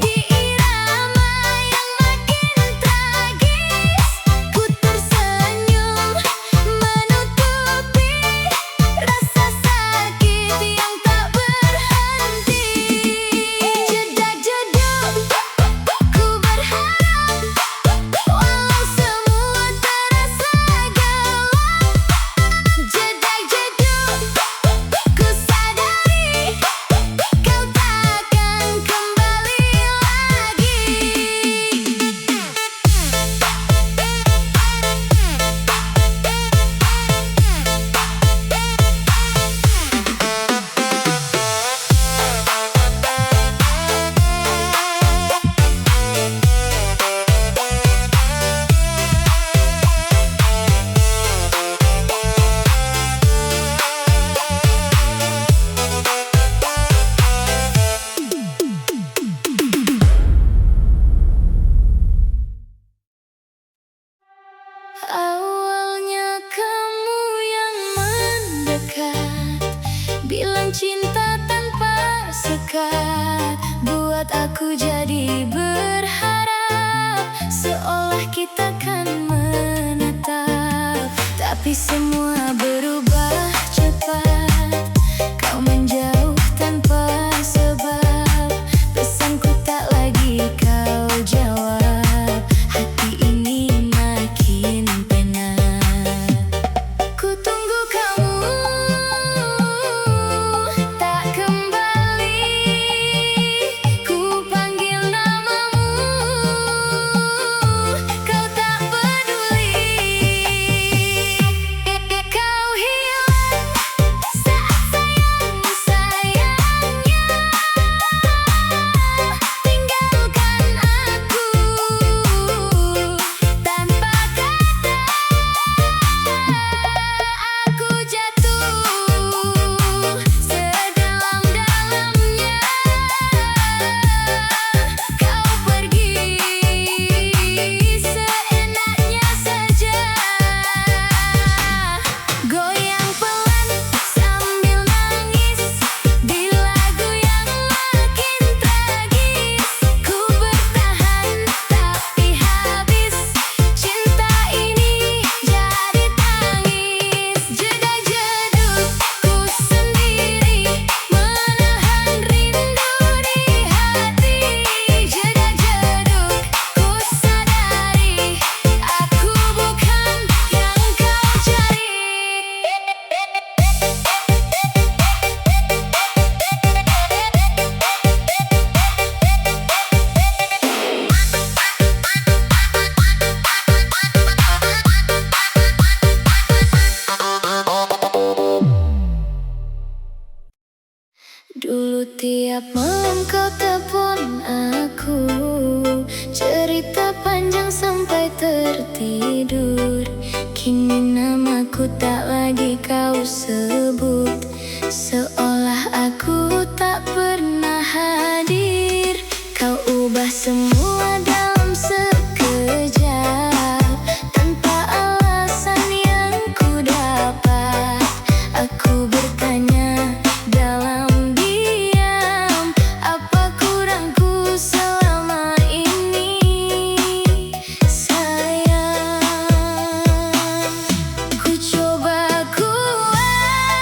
S1: di irama yang makin tragis. Ku tersenyum menutupi rasa sakit yang tak berhenti. Jedak-jeduk ku berharap, walau semua terasa gelap. Jedak-jeduk ku sadari kau takkan kembali lagi. Awalnya kamu yang mendekat, bilang cinta tanpa sekat, buat aku jadi berharap, seolah kita kan Tapi semua berubah cepat. Kau menjauh tanpa sebab. Pesanku tak lagi kau jawab. Hati ini makin penat. Ku tunggu kamu tak kembali. Ku panggil namamu, kau tak peduli. Kau hilang saat sayang-sayangnya. Tinggalkan aku tanpa kata. Aku jatuh sedalam-dalamnya. Kau pergi seenaknya saja. Goyang pelan sambil nangis di lagu yang makin tragis. Ku bertahan tapi habis. Cinta ini jadi tangis. Jedak-jedukku sendiri menahan rindu di hati. Jedak-jedukku sadari aku bukan yang kau cari. Dulu tiap malam kau telepon aku, cerita panjang sampai tertidur. Kini namaku tak lagi kau sebut, seolah aku tak pernah hadir. Kau ubah semua dalam sekejap, tanpa alasan yang ku dapat. Aku bertanya dalam diam, apa kurangku selama ini, sayang? Ku coba kuat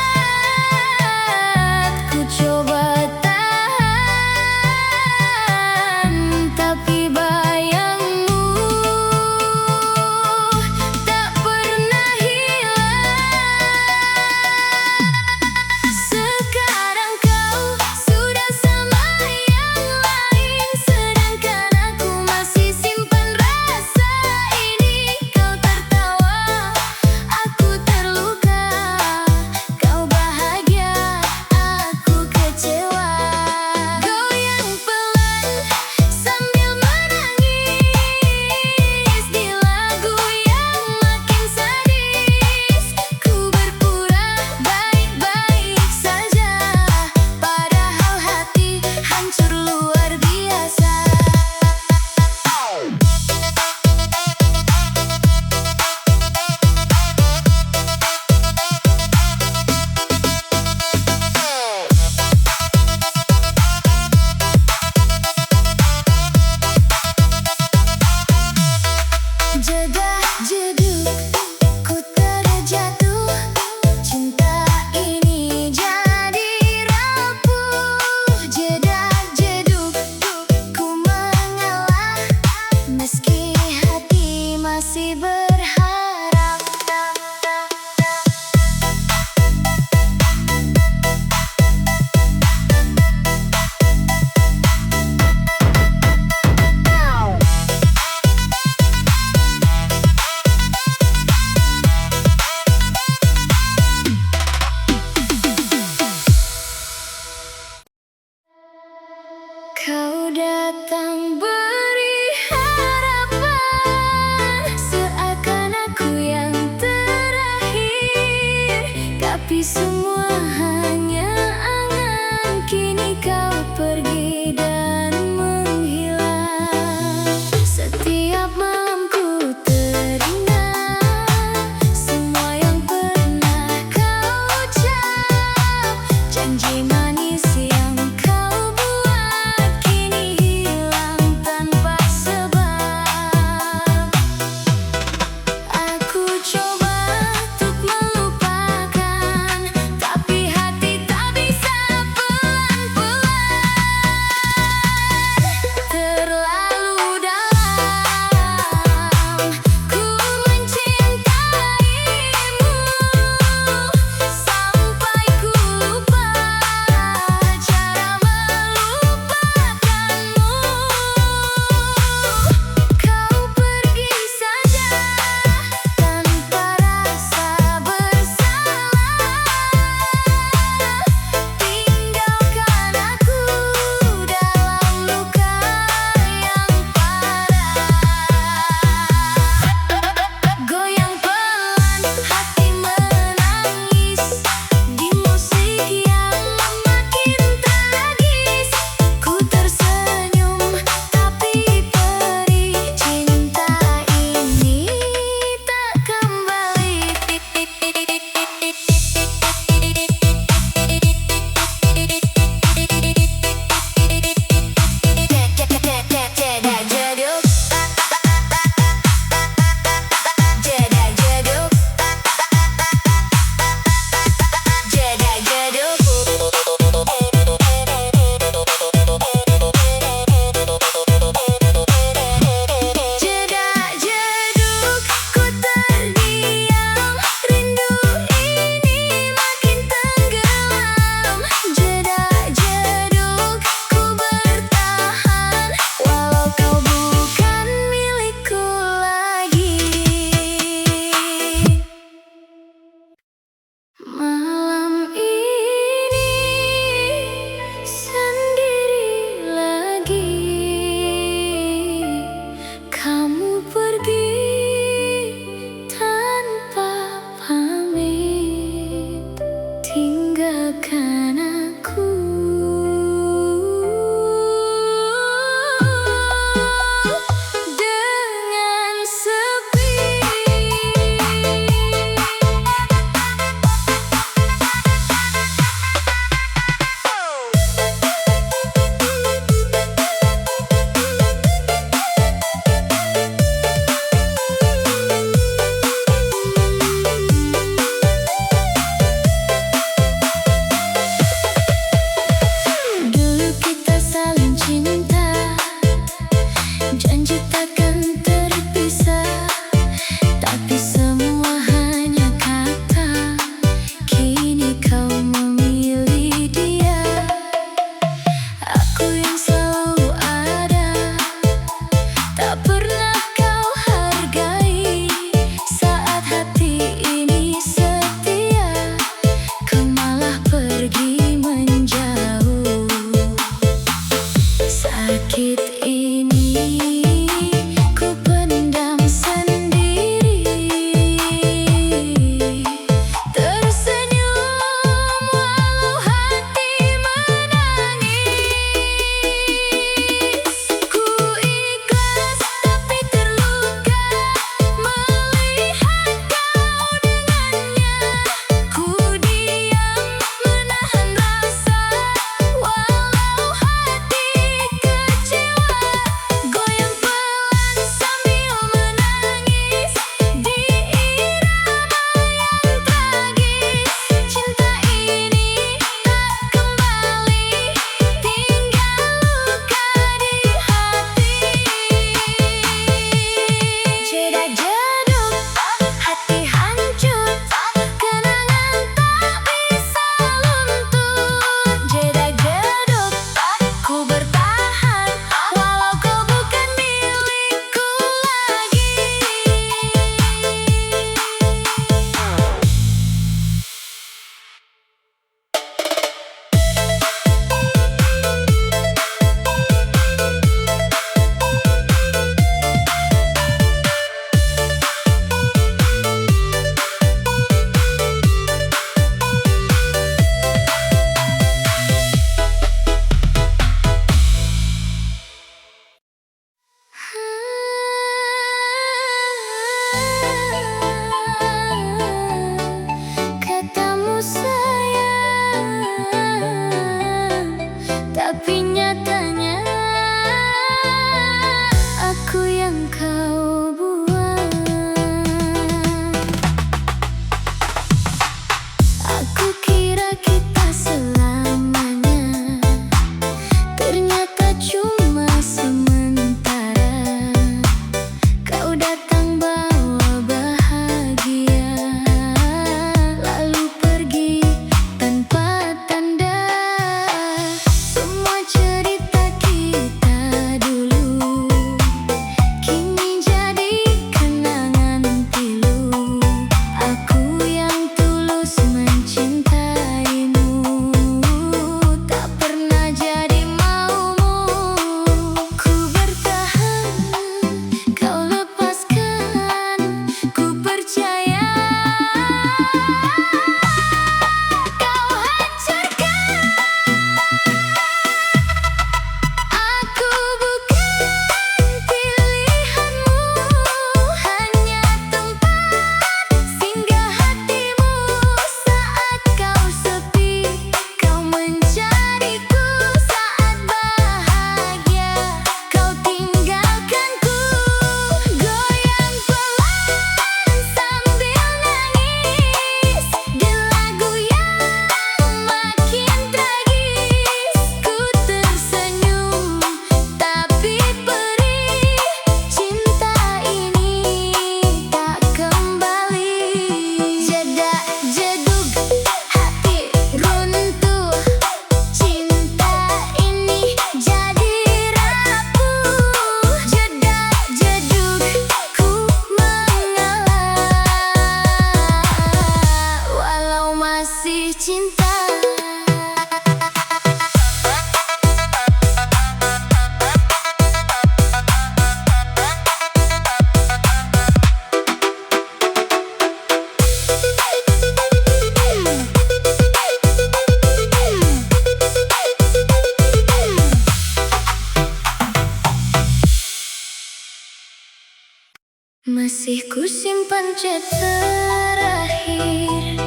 S1: Masih ku simpan chat terakhir,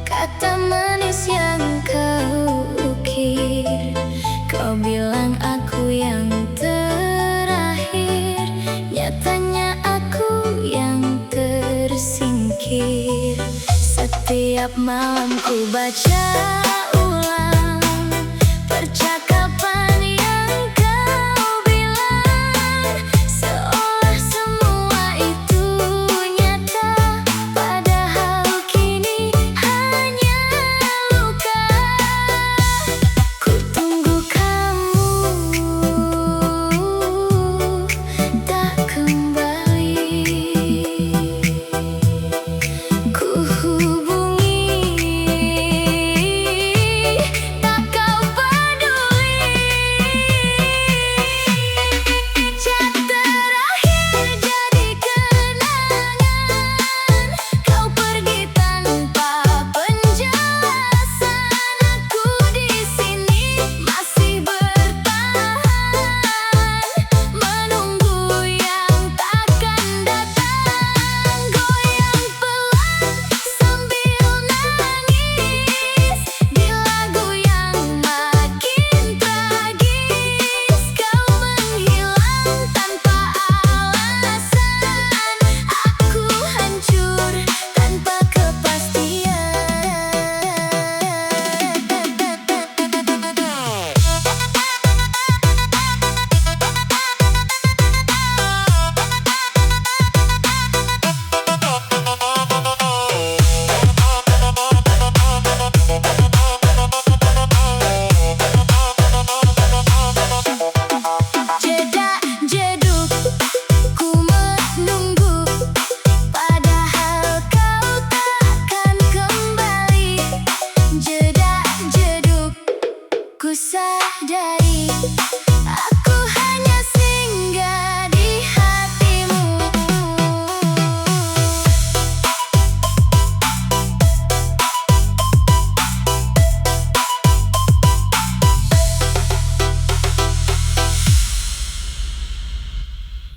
S1: kata manis yang kau ukir. Kau bilang aku yang terakhir, nyatanya aku yang tersingkir. Setiap malam ku baca ulang percakapan yang kau bilang, seolah semua itu nyata, padahal kini hanya luka. Ku tunggu kamu tak kembali, ku sadari